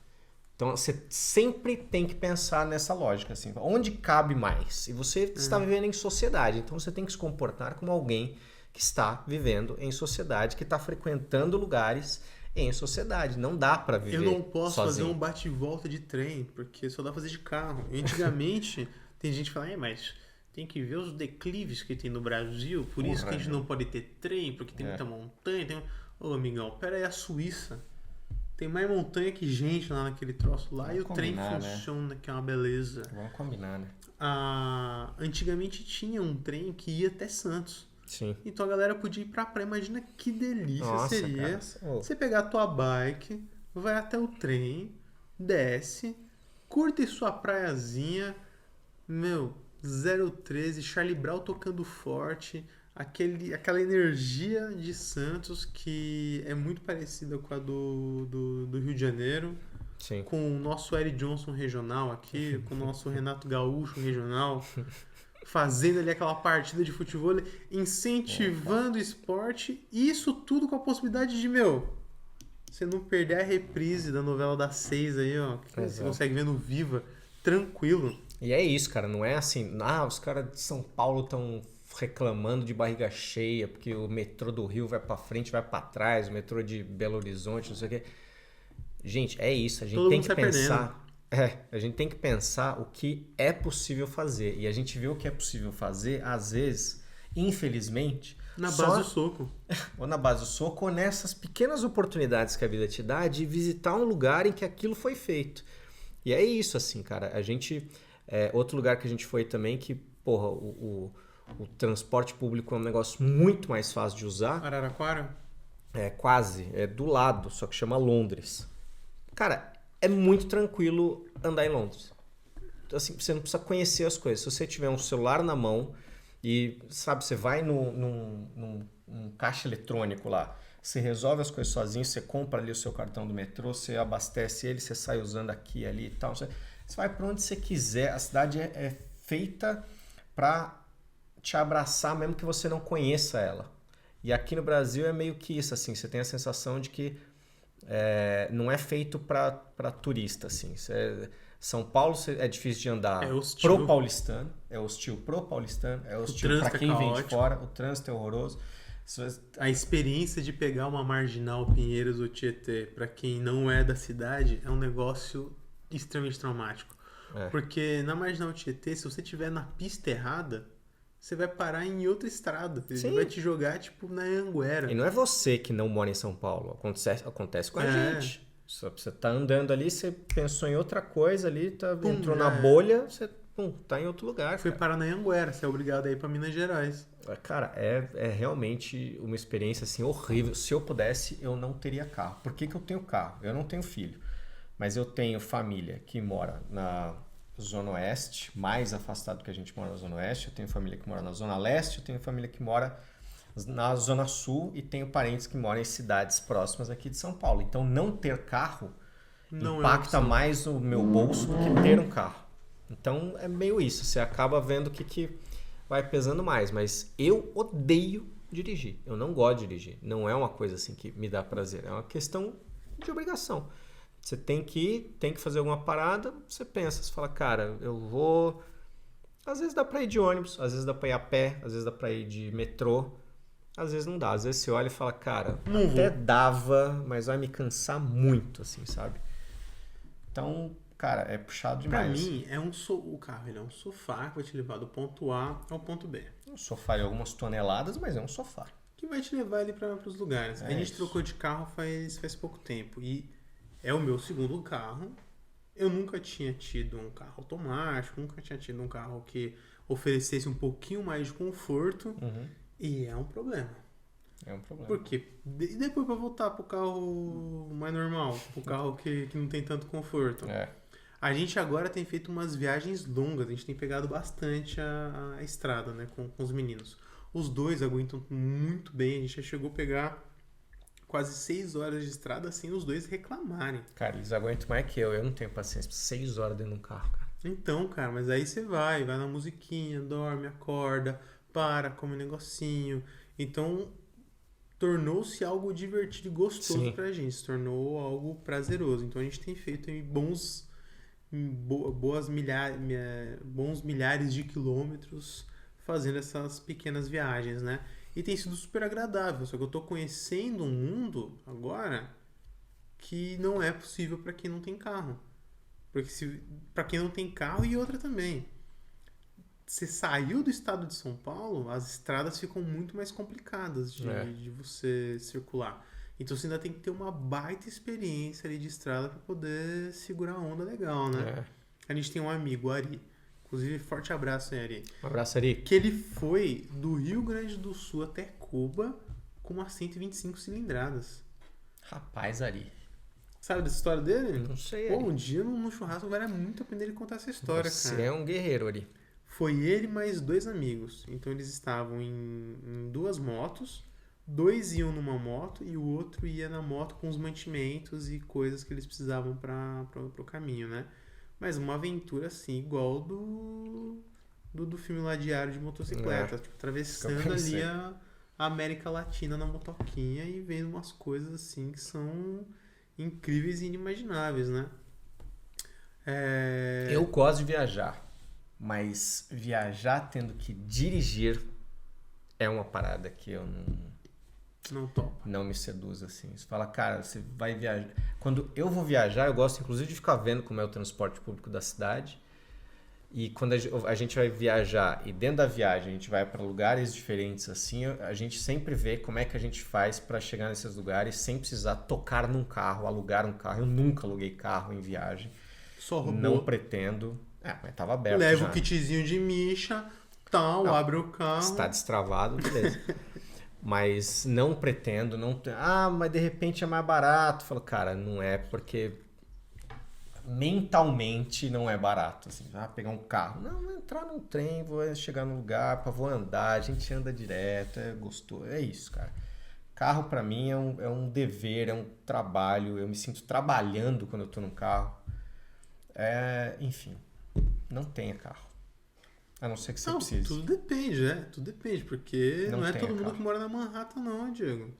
Então você sempre tem que pensar nessa lógica, assim, onde cabe mais? E você está vivendo em sociedade, então você tem que se comportar como alguém que está vivendo em sociedade, que está frequentando lugares em sociedade. Não dá pra viver sozinho. Eu não posso fazer um bate-volta de trem, porque só dá pra fazer de carro. Antigamente, tem gente que fala, mas tem que ver os declives que tem no Brasil, por isso que a gente não pode ter trem, porque tem muita montanha. Ô, amigão, pera aí, a Suíça tem mais montanha que gente lá naquele troço lá. Vamos e o trem combinar, né? funciona, que é uma beleza. Vamos combinar, né? Antigamente tinha um trem que ia até Santos. Sim. Então a galera podia ir pra praia. Imagina que delícia Nossa, seria cara. você pegar a tua bike, vai até o trem, desce, curte sua praiazinha, meu, 013, Charlie Brown tocando forte, aquela energia de Santos que é muito parecida com a do Rio de Janeiro, Sim. com o nosso Eric Johnson regional aqui, com o nosso Renato Gaúcho regional, fazendo ali aquela partida de futebol, incentivando o esporte, e isso tudo com a possibilidade de, você não perder a reprise da novela das 6 aí, ó, que você consegue ver no Viva, tranquilo. E é isso, cara, não é assim, os caras de São Paulo estão reclamando de barriga cheia, porque o metrô do Rio vai pra frente, vai pra trás, o metrô de Belo Horizonte, não sei o quê. Gente, é isso, a gente Todo tem mundo que sai pensar... a gente tem que pensar o que é possível fazer. E a gente vê o que é possível fazer, às vezes, infelizmente... Na base do soco. Ou na base do soco, ou nessas pequenas oportunidades que a vida te dá de visitar um lugar em que aquilo foi feito. E é isso, assim, cara. A gente... outro lugar que a gente foi também que, porra, o transporte público é um negócio muito mais fácil de usar. Araraquara? Quase. É do lado, só que chama Londres. Cara, é muito tranquilo andar em Londres. Assim, você não precisa conhecer as coisas. Se você tiver um celular na mão e, sabe, você vai num caixa eletrônico lá, você resolve as coisas sozinho, você compra ali o seu cartão do metrô, você abastece ele, você sai usando aqui, ali e tal. Você vai para onde você quiser. A cidade é feita para te abraçar mesmo que você não conheça ela. E aqui no Brasil é meio que isso, assim, você tem a sensação de que não é feito para turista, assim. São Paulo é difícil de andar pro paulistano, é hostil pro paulistano, é hostil para quem vem de fora, o trânsito é horroroso. A experiência de pegar uma marginal Pinheiros ou Tietê para quem não é da cidade é um negócio extremamente traumático. Porque na marginal Tietê, se você estiver na pista errada, você vai parar em outra estrada. Ele vai te jogar, tipo, na Anguera. E não é você que não mora em São Paulo. Acontece com a gente. Você tá andando ali, você pensou em outra coisa ali, entrou na bolha, você tá em outro lugar. Foi parar na Anguera, você é obrigado a ir pra Minas Gerais. Cara, é realmente uma experiência assim, horrível. Se eu pudesse, eu não teria carro. Por que eu tenho carro? Eu não tenho filho. Mas eu tenho família que mora na Zona Oeste, mais afastado que a gente mora na Zona Oeste. Eu tenho família que mora na Zona Leste, eu tenho família que mora na Zona Sul e tenho parentes que moram em cidades próximas aqui de São Paulo. Então, não ter carro impacta mais o meu bolso do que ter um carro. Então, é meio isso. Você acaba vendo o que vai pesando mais. Mas eu odeio dirigir. Eu não gosto de dirigir. Não é uma coisa assim que me dá prazer. É uma questão de obrigação. Você tem que fazer alguma parada, você pensa, você fala, cara, eu vou... Às vezes dá pra ir de ônibus, às vezes dá pra ir a pé, às vezes dá pra ir de metrô, às vezes não dá. Às vezes você olha e fala, cara, até dava, mas vai me cansar muito, assim, sabe? Então, cara, é puxado demais. Pra mim, o carro ele é um sofá que vai te levar do ponto A ao ponto B. Um sofá de algumas toneladas, mas é um sofá. Que vai te levar ele para os lugares. A gente trocou de carro faz pouco tempo e é o meu segundo carro. Eu nunca tinha tido um carro automático, nunca tinha tido um carro que oferecesse um pouquinho mais de conforto. E é um problema. É um problema. Porque depois para voltar pro carro mais normal, pro carro que não tem tanto conforto. A gente agora tem feito umas viagens longas, a gente tem pegado bastante a estrada, né, com os meninos. Os dois aguentam muito bem, a gente já chegou a pegar quase 6 horas de estrada sem os dois reclamarem. Cara, eles aguentam mais que eu não tenho paciência. 6 horas dentro de um carro, cara. Então, cara, mas aí você vai na musiquinha, dorme, acorda, come um negocinho. Então, tornou-se algo divertido e gostoso pra gente. Se tornou algo prazeroso. Então, a gente tem feito bons milhares de quilômetros fazendo essas pequenas viagens, né? E tem sido super agradável. Só que eu tô conhecendo um mundo agora que não é possível para quem não tem carro. Porque para quem não tem carro e outra também. você saiu do estado de São Paulo, as estradas ficam muito mais complicadas de você circular. Então você ainda tem que ter uma baita experiência ali de estrada para poder segurar a onda legal, né? A gente tem um amigo, o Ari. Inclusive, forte abraço aí, Ari. Um abraço, Ari. Que ele foi do Rio Grande do Sul até Cuba com umas 125 cilindradas. Rapaz, Ari. Sabe dessa história dele? Não sei, Pô, Ari. um dia no churrasco vale muito a pena ele contar essa história, Você cara. é um guerreiro, Ari. Foi ele mais 2 amigos. Então eles estavam em 2 motos. 2 iam numa moto e o outro ia na moto com os mantimentos e coisas que eles precisavam para o caminho, né? Mas uma aventura assim, igual do filme lá Diário de Motocicleta. Tipo, atravessando ali a América Latina na motoquinha e vendo umas coisas assim que são incríveis e inimagináveis, né? Eu gosto de viajar, mas viajar tendo que dirigir é uma parada que eu não me seduz, assim. Você fala, cara, você vai viajar. Quando eu vou viajar, eu gosto inclusive de ficar vendo como é o transporte público da cidade. E quando a gente vai viajar e dentro da viagem a gente vai para lugares diferentes assim, a gente sempre vê como é que a gente faz para chegar nesses lugares sem precisar tocar num carro, alugar um carro. Eu nunca aluguei carro em viagem. Só roubou. Não pretendo. Mas tava aberto. Leva já. o kitzinho de micha, tal, Não, abre o carro. Está destravado, beleza. Mas não pretendo, mas de repente é mais barato. Falo, cara, não é porque mentalmente não é barato. Assim, pegar um carro. Não, vou entrar num trem, vou chegar no lugar, vou andar, a gente anda direto, é gostoso. É isso, cara. Carro pra mim é um dever, é um trabalho. Eu me sinto trabalhando quando eu tô num carro. Enfim, não tenha carro. A não ser que você precise. Tudo depende, né? Tudo depende, porque não é tem todo mundo carro. que mora na Manhattan, não, Diego.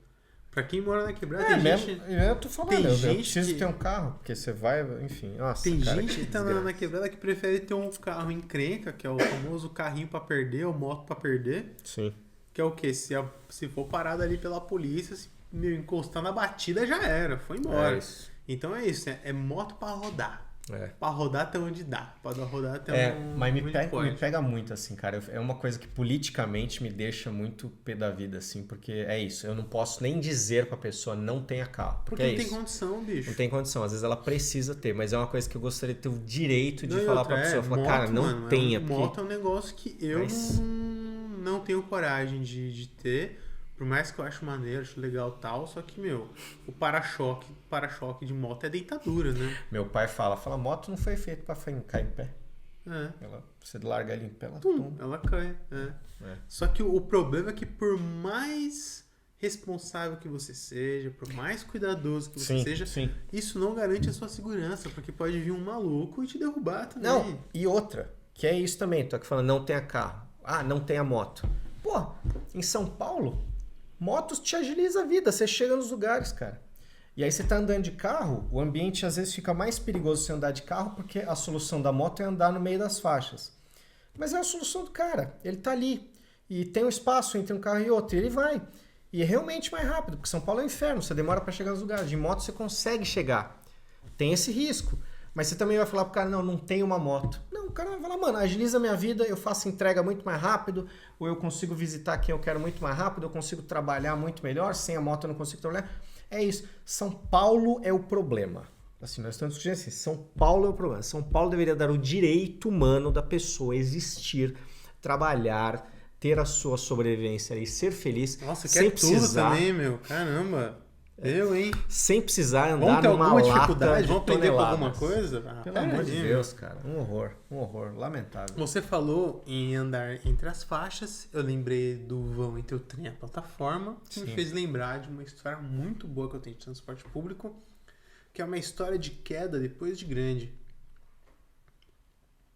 Pra quem mora na quebrada, É tem mesmo, gente... eu tô falando, tem eu gente preciso que- ter um carro, porque você vai, enfim, nossa, Tem cara, gente que tá desgraça. na quebrada que prefere ter um carro encrenca, que é o famoso carrinho pra perder, ou moto pra perder, Sim. que é o quê? Se for parado ali pela polícia, se encostar na batida, já era, foi embora. É isso. Então é isso, é moto pra rodar. É. Pra rodar até onde dá. Pra rodar até Mas me onde pode. pega muito, assim, cara. É uma coisa que politicamente me deixa muito pé da vida, assim, porque é isso. Eu não posso nem dizer pra pessoa não tenha carro. Porque é não tem isso. condição, bicho. Não tem condição. Às vezes ela precisa ter, mas é uma coisa que eu gostaria de ter o direito de Não, e falar outra, pra pessoa. Falar, moto, cara, não mano, tenha. Porque... Moto é um negócio que eu Mas- não tenho coragem de ter. Por mais que eu acho maneiro, acho legal e tal. Só que, o para-choque de moto é deitadura, né? Meu pai fala, moto não foi feita pra ficar em pé. É. Você larga ela em pé, ela Pum, tum. ela cai. É. É. Só que o problema é que por mais responsável que você seja, por mais cuidadoso que você seja, sim. isso não garante a sua segurança, porque pode vir um maluco e te derrubar também. Não, e outra, que é isso também, tô aqui falando, não tenha carro. Não tenha moto. Pô, em São Paulo, motos te agiliza a vida, você chega nos lugares, cara. E aí você tá andando de carro, o ambiente às vezes fica mais perigoso você andar de carro, porque a solução da moto é andar no meio das faixas. Mas é a solução do cara, ele tá ali, e tem um espaço entre um carro e outro, e ele vai. E é realmente mais rápido, porque São Paulo é um inferno, você demora para chegar nos lugares. De moto você consegue chegar, tem esse risco. Mas você também vai falar pro cara, não tem uma moto. Não, o cara vai falar, mano, agiliza a minha vida, eu faço entrega muito mais rápido, ou eu consigo visitar quem eu quero muito mais rápido, eu consigo trabalhar muito melhor, sem a moto eu não consigo trabalhar. É isso. São Paulo é o problema. Assim, nós estamos discutindo assim, São Paulo é o problema. São Paulo deveria dar o direito humano da pessoa existir, trabalhar, ter a sua sobrevivência e ser feliz. Nossa, sem quer tudo precisar, também, Caramba. Hein? sem precisar Vamos andar ter numa alguma lata dificuldade? de Vamos aprender com toneladas. alguma coisa? Pelo amor de Deus, cara. Um horror. Lamentável. Você falou em andar entre as faixas. Eu lembrei do vão entre o trem e a plataforma. Que me Sim. fez lembrar de uma história muito boa que eu tenho de transporte público. Que é uma história de queda depois de grande.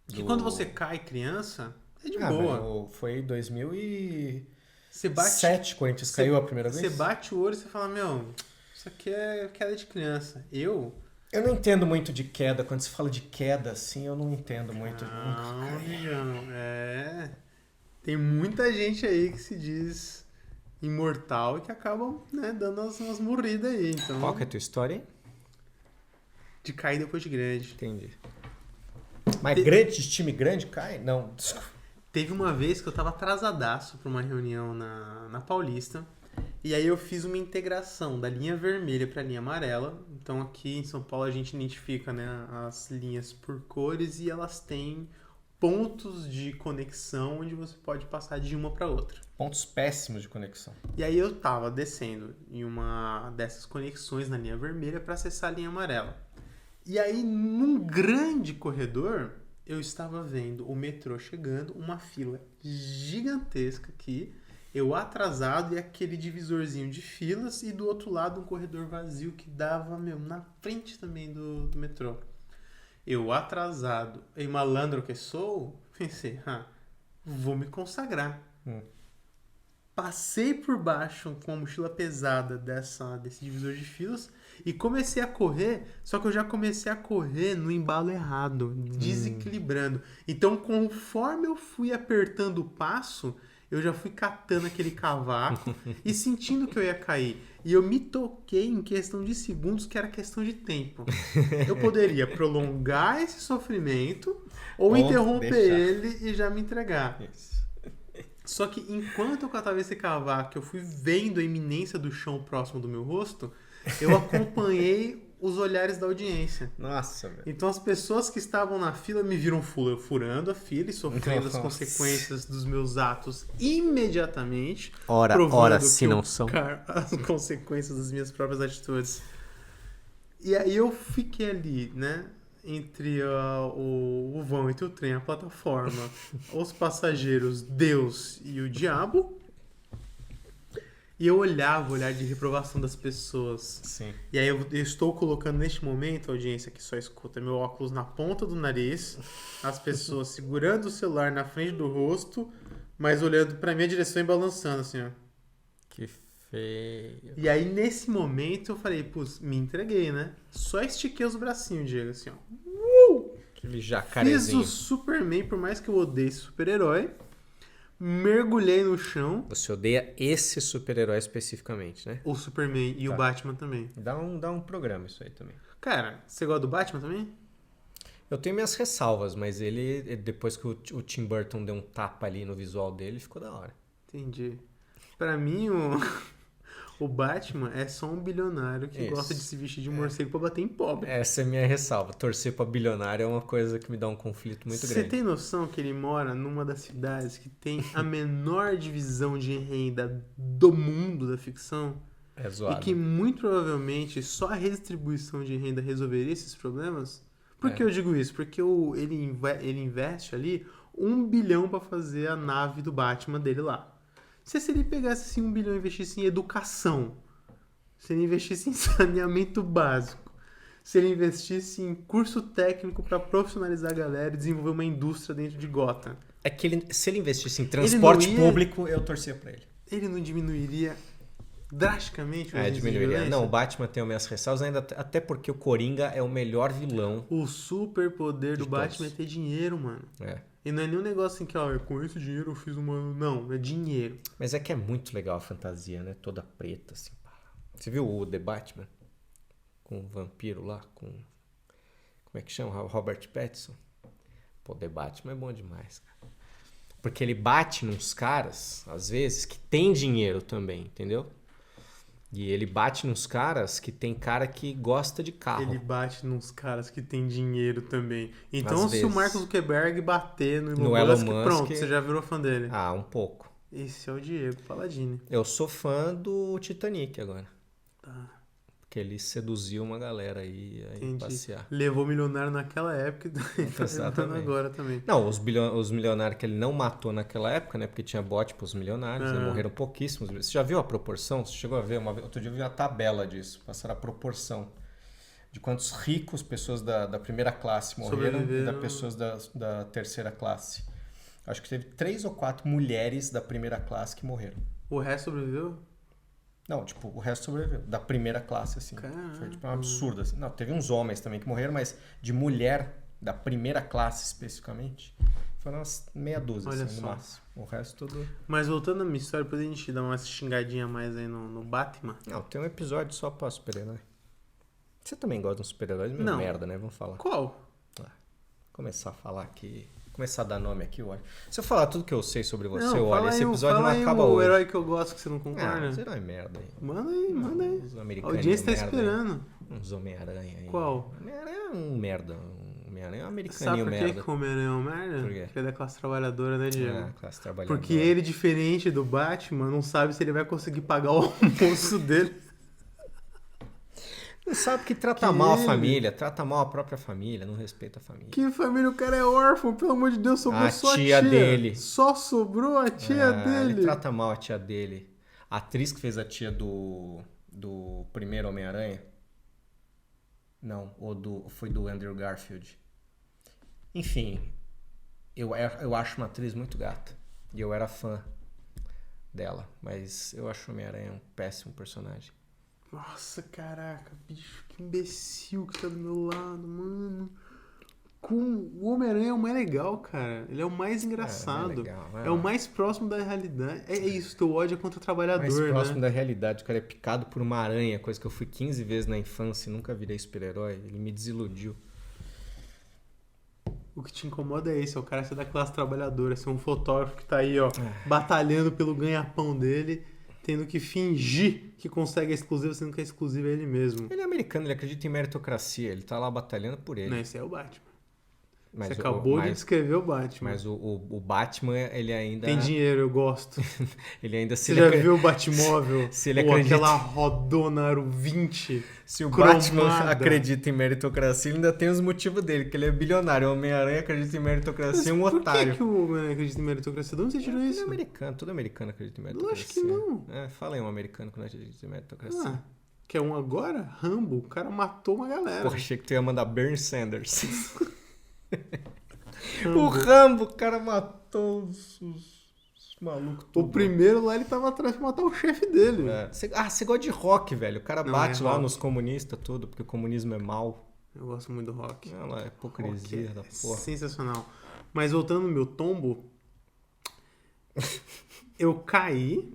Que quando você cai criança, é de boa. Foi em 2007 Você bate, que o Corinthians caiu a primeira vez. você bate o olho e você fala, isso aqui é queda de criança. Eu não entendo muito de queda. Quando se fala de queda, assim, eu não entendo muito. Não, Digão, tem muita gente aí que se diz imortal e que acabam, dando umas morridas aí. Então, Qual que é a tua história, hein? de cair depois de grande. Entendi. Mas grande, de time grande cai? Não, desculpa. Teve uma vez que eu tava atrasadaço pra uma reunião na Paulista. E aí eu fiz uma integração da linha vermelha pra linha amarela. Então aqui em São Paulo a gente identifica, né, as linhas por cores e elas têm pontos de conexão onde você pode passar de uma para outra. Pontos péssimos de conexão. E aí eu tava descendo em uma dessas conexões na linha vermelha para acessar a linha amarela. E aí num grande corredor eu estava vendo o metrô chegando, uma fila gigantesca aqui, eu atrasado e aquele divisorzinho de filas e do outro lado um corredor vazio que dava, na frente também do metrô. Eu atrasado e malandro que sou, pensei, vou me consagrar. Passei por baixo com a mochila pesada desse divisor de filas e comecei a correr, só que eu já comecei a correr no embalo errado, desequilibrando. Então, conforme eu fui apertando o passo, eu já fui catando aquele cavaco e sentindo que eu ia cair. E eu me toquei em questão de segundos, que era questão de tempo. Eu poderia prolongar esse sofrimento ou interromper ele e já me entregar. Isso. Só que enquanto eu catava esse cavaco, eu fui vendo a iminência do chão próximo do meu rosto, eu acompanhei os olhares da audiência. Nossa, velho. Então as pessoas que estavam na fila me viram furando a fila e sofrendo as Nossa. consequências dos meus atos imediatamente. Ora, se não são. As consequências das minhas próprias atitudes. E aí eu fiquei ali, né? Entre o vão, entre o trem, a plataforma, os passageiros, Deus e o diabo. E eu olhava o olhar de reprovação das pessoas. Sim. E aí eu estou colocando neste momento, a audiência que só escuta, meu óculos na ponta do nariz, as pessoas segurando o celular na frente do rosto, mas olhando pra minha direção e balançando assim, ó. Que feio. E aí nesse momento eu falei, putz, me entreguei, né? Só estiquei os bracinhos, Diego, assim, ó. Aquele Fiz jacarezinho. o Superman, por mais que eu odeie esse super-herói. Mergulhei no chão. Você odeia esse super-herói especificamente, né? O Superman e o Batman também. Dá um programa isso aí também. Cara, você gosta do Batman também? Eu tenho minhas ressalvas, mas ele depois que o Tim Burton deu um tapa ali no visual dele, ficou da hora. Entendi. Pra mim, o Batman é só um bilionário que Isso. gosta de se vestir de morcego pra bater em pobre. Essa é a minha ressalva. Torcer pra bilionário é uma coisa que me dá um conflito muito Você grande. tem noção que ele mora numa das cidades que tem a menor divisão de renda do mundo da ficção? É E zoado. que muito provavelmente só a redistribuição de renda resolveria esses problemas? Por que eu digo isso? Porque ele investe ali 1 bilhão pra fazer a nave do Batman dele lá. Se ele pegasse assim 1 bilhão e investisse em educação, se ele investisse em saneamento básico, se ele investisse em curso técnico para profissionalizar a galera e desenvolver uma indústria dentro de Gotham, É que se ele investisse em transporte não ia- público, eu torcia pra ele. ele não diminuiria drasticamente os índices de Diminuiria. violência? Não, o Batman tem as minhas ressalvas, ainda até porque o Coringa é o melhor vilão. O superpoder do De Batman todos. é ter dinheiro, mano. É. E não é nenhum negócio assim que, ó, com esse dinheiro eu fiz uma... Não, é dinheiro. Mas é que é muito legal a fantasia, né? Toda preta, assim. Pá. Você viu o The Batman? Com o vampiro lá, com... Como é que chama? O Robert Pattinson. Pô, The Batman é bom demais, cara. Porque ele bate nos caras, às vezes, que tem dinheiro também, entendeu? E ele bate nos caras que tem cara que gosta de carro. Ele bate nos caras que tem dinheiro também. Então, Às se o vezes. Mark Zuckerberg bater no No Elon Elon Musk, Musk- pronto, você já virou fã dele. Ah, um pouco. Esse é o Diego Paladini. Eu sou fã do Titanic agora. Tá, Porque ele seduziu uma galera aí a ir entendi. passear. Levou milionário naquela época e tá levando Exatamente. agora também. Não, os milionários que ele não matou naquela época, né? Porque tinha bote pros milionários, né, morreram pouquíssimos. Você já viu a proporção? Você chegou a ver? Outro dia eu vi uma tabela disso. Passaram a proporção de quantos ricos pessoas da primeira classe morreram e Sobreviveram. das pessoas da terceira classe. Acho que teve 3 ou 4 mulheres da primeira classe que morreram. O resto sobreviveu? Não, tipo, o resto sobreviveu. Da primeira classe, assim. Caramba. Foi tipo um absurdo, assim. Não, teve uns homens também que morreram, mas de mulher, da primeira classe especificamente, foram umas meia dúzia, Olha assim, no só. máximo. O resto tudo... Mas voltando à minha história, depois a gente dá uma xingadinha a mais aí no Batman. Não, tem um episódio só pra super-herói. Você também gosta de um super-herói? Meio Não. merda, né? Vamos falar. Qual? Começar a falar aqui... Começar a dar nome aqui, olha. Se eu falar tudo que eu sei sobre você, Não, olha, fala esse aí, episódio não fala aí acaba o hoje. herói que eu gosto que você não Ah, concorda. os heróis merda aí. Manda aí, manda aí. Os A americanos audiência tá merda aí. esperando. Uns Homem-Aranha aí. Qual? Homem-Aranha é um merda. Homem-Aranha é um Sabe americaninho por que merda. que o Homem-Aranha é um merda? Por quê? Porque ele é da classe trabalhadora, né, Diego? Ah, classe trabalhadora. Porque ele, diferente do Batman, não sabe se ele vai conseguir pagar o almoço dele. Não sabe que trata Que mal a ele- família, trata mal a própria família, não respeita a família. Que família, o cara é órfão, pelo amor de Deus, sobrou A só a tia dele. Só sobrou a tia Ah, dele. Ele trata mal a tia dele. A atriz que fez a tia do primeiro Homem-Aranha. Não, foi do Andrew Garfield. Enfim, eu acho uma atriz muito gata. E eu era fã dela. Mas eu acho o Homem-Aranha um péssimo personagem. Nossa, caraca, bicho, que imbecil que tá do meu lado, mano. O Homem-Aranha é o mais legal, cara. Ele é o mais engraçado. legal, É o mais próximo da realidade. É isso, teu ódio é contra o trabalhador, Mais próximo né? da realidade. O cara é picado por uma aranha, coisa que eu fui 15 vezes na infância e nunca virei super-herói. Ele me desiludiu. O que te incomoda é isso, é o cara ser da classe trabalhadora, ser um fotógrafo que tá aí, ó, É. batalhando pelo ganha-pão dele, tendo que fingir que consegue a exclusiva, sendo que a exclusiva é ele mesmo. Ele é americano, ele acredita em meritocracia. Ele tá lá batalhando por ele. Não, esse é o Batman. Mas Você acabou de descrever o Batman. Mas o Batman, ele ainda... Tem dinheiro, eu gosto. Ele ainda... Você já viu o Batmóvel? Se ele Ou acredita- aquela rodona Aro 20? Se o cromada. Batman acredita em meritocracia, ele ainda tem os motivos dele, que ele é bilionário. O Homem-Aranha acredita em meritocracia, é um Por otário. que o Homem-Aranha acredita em meritocracia? De onde você tirou Ele é isso? americano, todo americano acredita em meritocracia. Lógico que não. Fala aí um americano que não acredita em meritocracia. Ah, quer um agora? Rambo. O cara matou uma galera. Porra, achei que tu ia mandar Bernie Sanders. Rambo. O Rambo, o cara matou os malucos O tudo. primeiro lá, ele tava atrás pra matar o chefe dele. Você gosta de rock, velho. O cara Não, bate é lá rock. nos comunistas, tudo, porque o comunismo é mal. Eu gosto muito do rock. Olha lá, é hipocrisia Rock da é porra. sensacional. Mas voltando no meu tombo, eu caí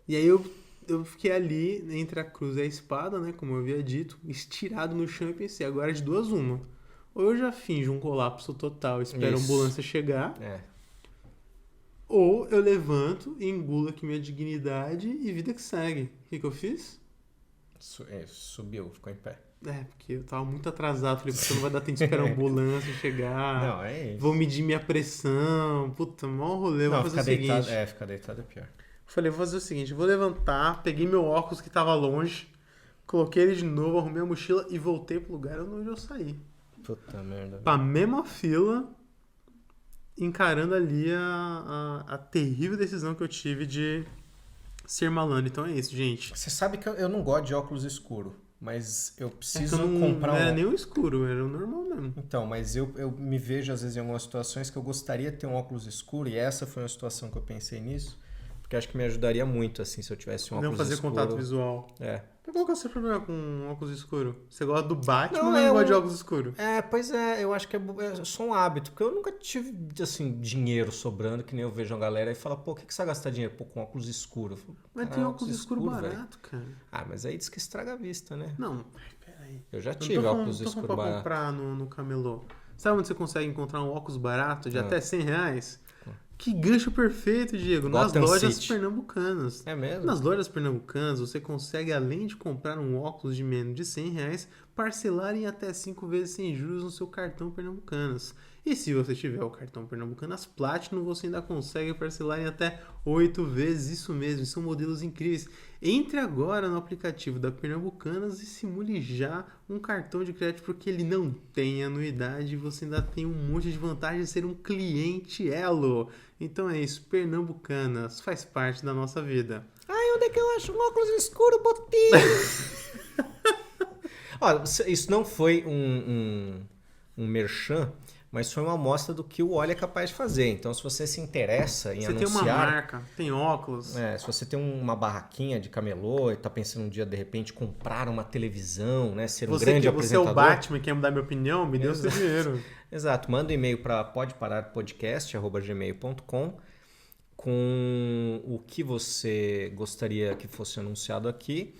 e aí eu fiquei ali entre a cruz e a espada, né? Como eu havia dito, estirado no chão e pensei, agora é de duas uma. Ou eu já finjo um colapso total, espero a Isso. ambulância chegar, É. ou eu levanto e engulo aqui minha dignidade e vida que segue. O que eu fiz? Subiu, ficou em pé. É, porque eu tava muito atrasado. Falei, você não vai dar tempo de esperar a ambulância chegar. Não, é isso. Vou medir minha pressão. Puta, mó rolê. Vou Não, fazer o ficar seguinte. deitado, ficar deitado é pior. Falei, vou fazer o seguinte. Vou levantar, peguei meu óculos que tava longe, coloquei ele de novo, arrumei a mochila e voltei pro lugar onde eu saí. Puta merda. Pra mesma fila, encarando ali a terrível decisão que eu tive de ser malandro. Então é isso, gente. Você sabe que eu não gosto de óculos escuro, mas eu É que preciso eu não, comprar não era um... nem o escuro, era o normal mesmo. Então, mas eu me vejo às vezes em algumas situações que eu gostaria de ter um óculos escuro, e essa foi uma situação que eu pensei nisso, porque acho que me ajudaria muito, assim, se eu tivesse um Não óculos fazer escuro. contato visual. É. Mas qual que é o seu problema com um óculos escuro? Você gosta do Batman Não, ou é não gosta um- de óculos escuros? Pois é, eu acho que é só um hábito, porque eu nunca tive, assim, dinheiro sobrando, que nem eu vejo a galera e fala, pô, o que você vai gastar dinheiro? Pô, com óculos escuro. Eu falo, Mas "Cara, tem óculos escuro velho." barato, cara. Ah, mas aí diz que estraga a vista, né? Não, peraí. Eu já Eu não tive tô óculos falando escuros pra barato. comprar no camelô. Sabe onde você consegue encontrar um óculos barato de Ah. até R$100? Que gancho perfeito, Diego. Nas Gotham lojas City. pernambucanas. É mesmo? Nas lojas pernambucanas, você consegue, além de comprar um óculos de menos de R$100, parcelar em até 5 vezes sem juros no seu cartão Pernambucanas. E se você tiver o cartão Pernambucanas Platinum, você ainda consegue parcelar em até 8 vezes. Isso mesmo, são modelos incríveis. Entre agora no aplicativo da Pernambucanas e simule já um cartão de crédito, porque ele não tem anuidade e você ainda tem um monte de vantagem de ser um cliente Elo. Então é isso, Pernambucanas faz parte da nossa vida. Ai, onde é que eu acho um óculos escuro, Botinho? Ó, isso não foi um merchan, mas foi uma amostra do que o Oli é capaz de fazer. Então, se você se interessa em Você tem uma anunciar... marca, tem óculos. Se você tem uma barraquinha de camelô e tá pensando um dia, de repente, comprar uma televisão, né? Ser um Você grande é apresentador... o Batman, quer mudar minha opinião? Me dê o seu dinheiro. Exato, manda um e-mail para podepararpodcast@gmail.com com o que você gostaria que fosse anunciado aqui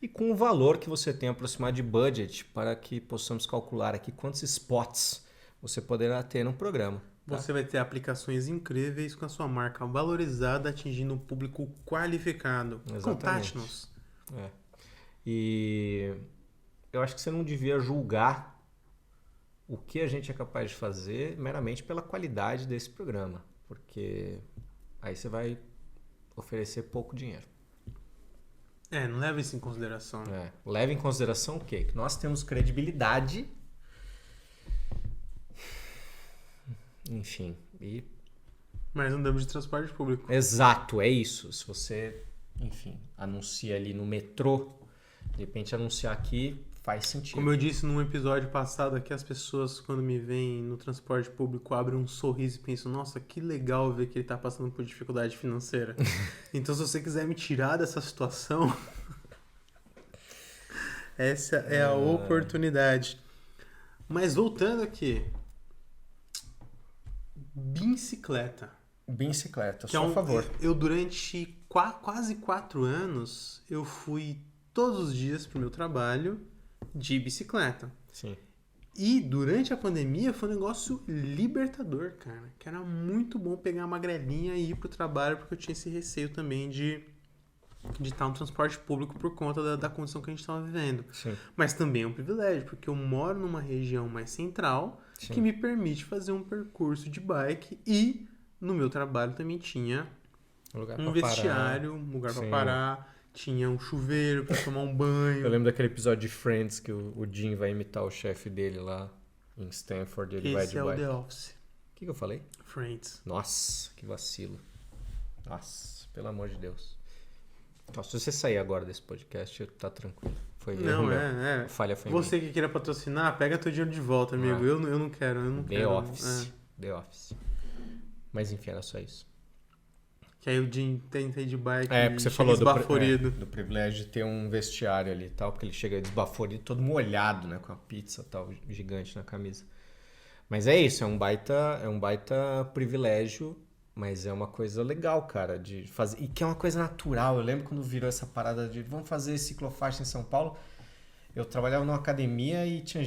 e com o valor que você tem aproximado de budget para que possamos calcular aqui quantos spots você poderá ter no programa. Você vai ter aplicações incríveis com a sua marca valorizada, atingindo um público qualificado. Exatamente. Contate-nos. É. E eu acho que você não devia julgar o que a gente é capaz de fazer meramente pela qualidade desse programa, porque aí você vai oferecer pouco dinheiro. Não leva isso em consideração. Leve em consideração o quê? Que nós temos credibilidade. Enfim, Mas andamos de transporte público. exato, é isso. Se você, enfim, anuncia ali no metrô, de repente anunciar aqui faz sentido. Como eu disse num episódio passado aqui, as pessoas quando me veem no transporte público abrem um sorriso e pensam, nossa, que legal ver que ele tá passando por dificuldade financeira. Então se você quiser me tirar dessa situação, essa é a oportunidade. Mas voltando aqui, bicicleta. Bicicleta, Que é só a favor. Eu durante quase 4 anos, eu fui todos os dias pro meu trabalho de bicicleta. Sim. E durante a pandemia foi um negócio libertador, cara. Que era muito bom pegar uma magrelinha e ir pro trabalho, porque eu tinha esse receio também de estar no transporte público por conta da condição que a gente estava vivendo. Sim. Mas também é um privilégio, porque eu moro numa região mais central, Sim. que me permite fazer um percurso de bike e no meu trabalho também tinha Lugar um pra vestiário, um lugar Sim. para parar, tinha um chuveiro para tomar um banho. Eu lembro daquele episódio de Friends que o Jim vai imitar o chefe dele lá em Stanford e ele vai Esse de é o bike. The Office, O que eu falei? Friends. Nossa, que vacilo. Nossa, pelo amor de Deus. Então, se você sair agora desse podcast, tá tranquilo. Foi erro Não, meu. é. A falha foi Você que queira patrocinar, pega teu dinheiro de volta, amigo. Ah. Eu não quero, eu não The quero. Office. The Office. Mas enfim, era só isso. Que aí o Jim tenta ir de bike Porque você e falou chega esbaforido. do privilégio de ter um vestiário ali e tal, porque ele chega desbaforido, todo molhado, né, com a pizza e tal, gigante na camisa. Mas é isso, é um baita privilégio, mas é uma coisa legal, cara, de fazer, e que é uma coisa natural. Eu lembro quando virou essa parada de vamos fazer ciclofaixa em São Paulo. Eu trabalhava numa academia e tinha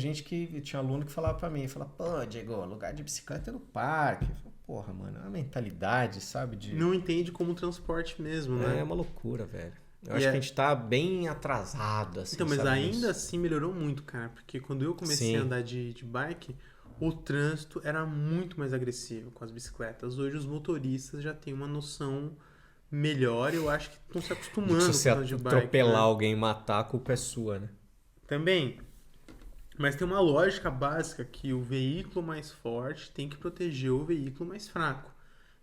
aluno que falava pra mim, pô, Diego, lugar de bicicleta é no parque. Eu falava, porra, mano, é uma mentalidade, sabe? Não entende como transporte mesmo, né? É uma loucura, velho. Eu E acho que a gente tá bem atrasado, assim, Então, mas sabe, ainda nisso. assim melhorou muito, cara. Porque quando eu comecei Sim. a andar de bike, o trânsito era muito mais agressivo com as bicicletas. Hoje os motoristas já têm uma noção melhor e eu acho que estão se acostumando Se com você o trânsito de bike. atropelar né? alguém e matar, a culpa é sua, né? Também. Mas tem uma lógica básica que o veículo mais forte tem que proteger o veículo mais fraco.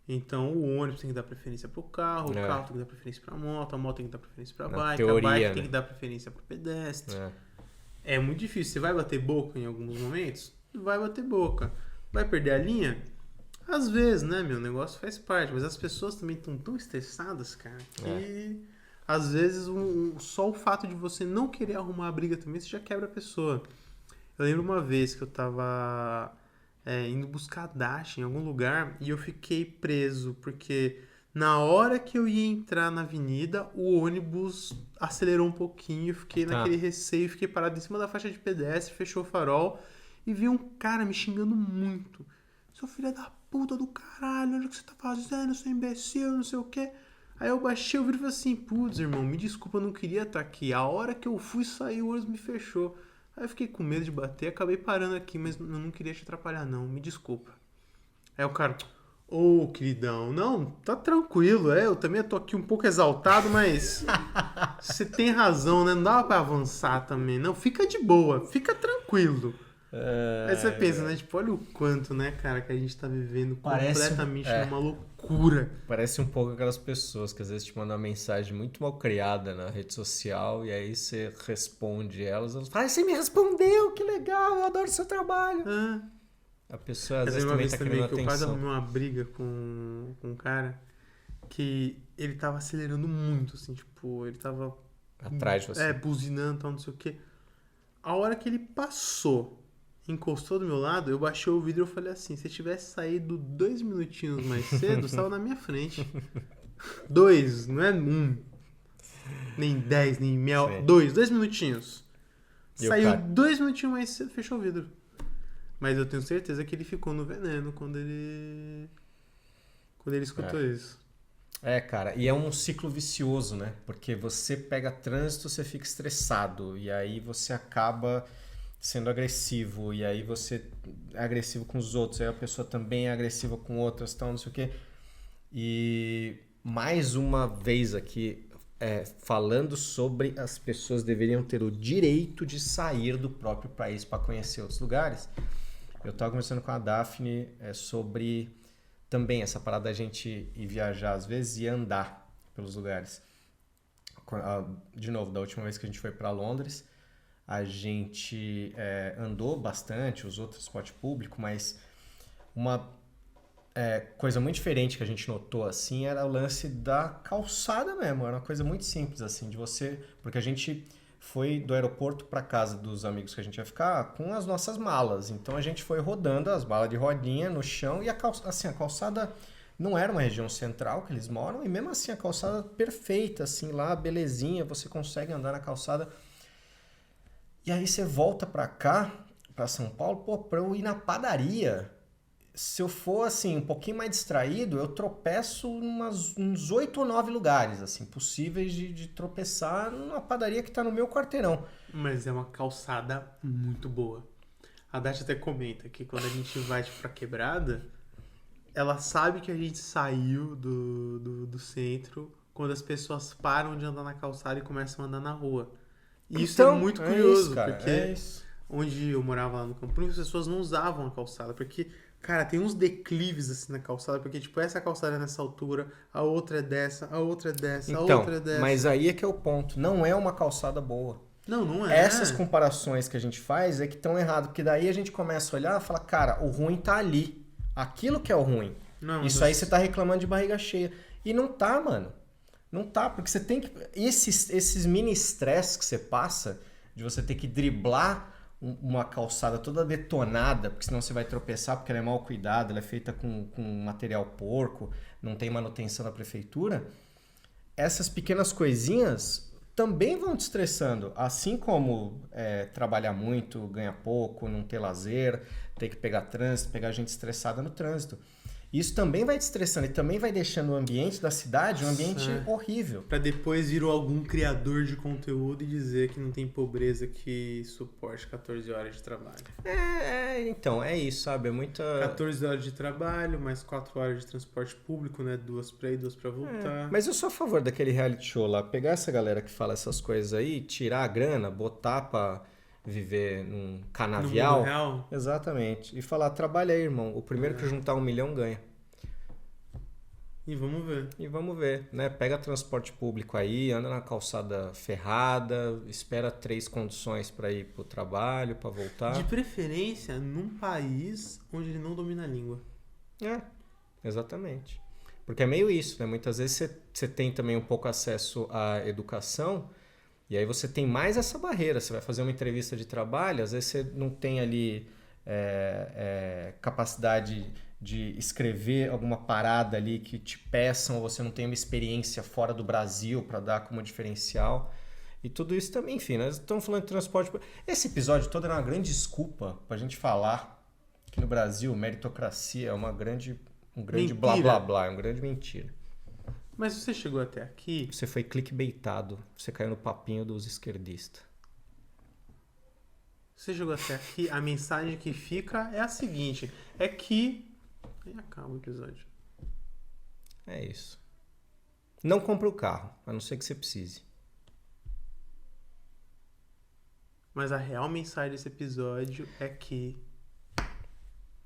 Então o ônibus tem que dar preferência pro carro, o carro tem que dar preferência pra moto, a moto tem que dar preferência pra Na bike, teoria, a bike né? tem que dar preferência pro pedestre. É. É muito difícil. Você vai bater boca em alguns momentos? Vai bater boca. Vai perder a linha? Às vezes, né, meu? O negócio faz parte. Mas as pessoas também estão tão estressadas, cara, que às vezes só o fato de você não querer arrumar a briga também, você já quebra a pessoa. Eu lembro uma vez que eu tava indo buscar Dash em algum lugar e eu fiquei preso, porque na hora que eu ia entrar na avenida, o ônibus acelerou um pouquinho, eu fiquei naquele receio, fiquei parado em cima da faixa de pedestre, fechou o farol e vi um cara me xingando muito. Seu filho da puta do caralho, olha o que você tá fazendo, seu imbecil, não sei o quê. Aí eu baixei o vídeo e falei assim, putz, irmão, me desculpa, eu não queria estar aqui. A hora que eu fui sair, o ônibus me fechou. Aí eu fiquei com medo de bater, acabei parando aqui, mas eu não queria te atrapalhar não, me desculpa. Aí o cara, queridão, não, tá tranquilo, eu também tô aqui um pouco exaltado, mas você tem razão, né, não dava pra avançar também, não, fica de boa, fica tranquilo. Aí você pensa, né, tipo, olha o quanto, né, cara, que a gente tá vivendo completamente numa loucura. Parece um pouco aquelas pessoas que às vezes te mandam uma mensagem muito mal criada na rede social e aí você responde elas falam, você me respondeu, que legal, eu adoro seu trabalho. A pessoa às vezes também tá querendo que eu quase atenção. arrumei uma briga com um cara que ele tava acelerando muito, assim, tipo, ele tava Atrás de você. buzinando e tal, não sei o quê. A hora que ele passou, encostou do meu lado, eu baixei o vidro e eu falei assim, se eu tivesse saído 2 minutinhos mais cedo, você tava na minha frente. 2, não é 1, nem 10, nem meia, 2 minutinhos. E Saiu o cara? 2 minutinhos mais cedo, fechou o vidro. Mas eu tenho certeza que ele ficou no veneno quando ele escutou isso. Cara, e é um ciclo vicioso, né? Porque você pega trânsito, você fica estressado, e aí você acaba sendo agressivo, e aí você é agressivo com os outros, aí a pessoa também é agressiva com outras, tal, não sei o quê. E mais uma vez aqui, falando sobre as pessoas deveriam ter o direito de sair do próprio país para conhecer outros lugares. Eu estava conversando com a Daphne sobre também essa parada da gente ir viajar às vezes e andar pelos lugares. De novo, da última vez que a gente foi para Londres, a gente andou bastante, usou transporte público, mas uma coisa muito diferente que a gente notou assim era o lance da calçada mesmo. Era uma coisa muito simples assim de você, porque a gente foi do aeroporto para casa dos amigos que a gente ia ficar com as nossas malas. Então a gente foi rodando as malas de rodinha no chão e a calçada não era uma região central que eles moram e mesmo assim a calçada perfeita assim lá, belezinha, você consegue andar na calçada. E aí você volta para cá, para São Paulo, para eu ir na padaria. Se eu for assim um pouquinho mais distraído, eu tropeço uns 8 ou 9 lugares assim possíveis de tropeçar numa padaria que está no meu quarteirão. Mas é uma calçada muito boa. A Dati até comenta que quando a gente vai pra quebrada, ela sabe que a gente saiu do centro quando as pessoas param de andar na calçada e começam a andar na rua. E isso é muito curioso, isso, cara, porque onde eu morava lá no Campo Limpo, as pessoas não usavam a calçada, porque cara, tem uns declives assim na calçada, porque tipo, essa calçada é nessa altura, a outra é dessa, a outra é dessa, a outra é dessa. Mas aí é que é o ponto, não é uma calçada boa. Não é. Essas comparações que a gente faz é que estão erradas, porque daí a gente começa a olhar e fala, cara, o ruim tá ali. Aquilo que é o ruim. Não, isso aí você tá reclamando de barriga cheia. E não tá, mano. Não tá, porque você tem que... Esses mini estresse que você passa, de você ter que driblar uma calçada toda detonada, porque senão você vai tropeçar, porque ela é mal cuidada, ela é feita com material porco, não tem manutenção da prefeitura. Essas pequenas coisinhas também vão te estressando, assim como trabalhar muito, ganhar pouco, não ter lazer, ter que pegar trânsito, pegar gente estressada no trânsito. Isso também vai te estressando e também vai deixando o ambiente da cidade um ambiente horrível. Pra depois vir algum criador de conteúdo e dizer que não tem pobreza que suporte 14 horas de trabalho. Então, é isso, sabe? É muita... 14 horas de trabalho, mais 4 horas de transporte público, né? 2 pra ir, 2 pra voltar. Mas eu sou a favor daquele reality show lá. Pegar essa galera que fala essas coisas aí, tirar a grana, botar pra viver num canavial. No mundo real? Exatamente. E falar, trabalha aí, irmão. O primeiro que juntar 1 milhão ganha. E vamos ver. Né? Pega transporte público aí, anda na calçada ferrada, espera 3 condições para ir pro trabalho, para voltar. De preferência, num país onde ele não domina a língua. Exatamente. Porque é meio isso, né? Muitas vezes você tem também um pouco acesso à educação e aí você tem mais essa barreira. Você vai fazer uma entrevista de trabalho, às vezes você não tem ali capacidade de escrever alguma parada ali que te peçam, ou você não tem uma experiência fora do Brasil para dar como diferencial. E tudo isso também, enfim, nós estamos falando de transporte. Esse episódio todo era uma grande desculpa para a gente falar que no Brasil meritocracia é um grande blá blá blá, é uma grande mentira. Mas você chegou até aqui... Você foi clickbaitado, você caiu no papinho dos esquerdistas. Você chegou até aqui, a mensagem que fica é a seguinte, é que... Aí acaba o episódio. É isso. Não compre o carro, a não ser que você precise. Mas a real mensagem desse episódio é que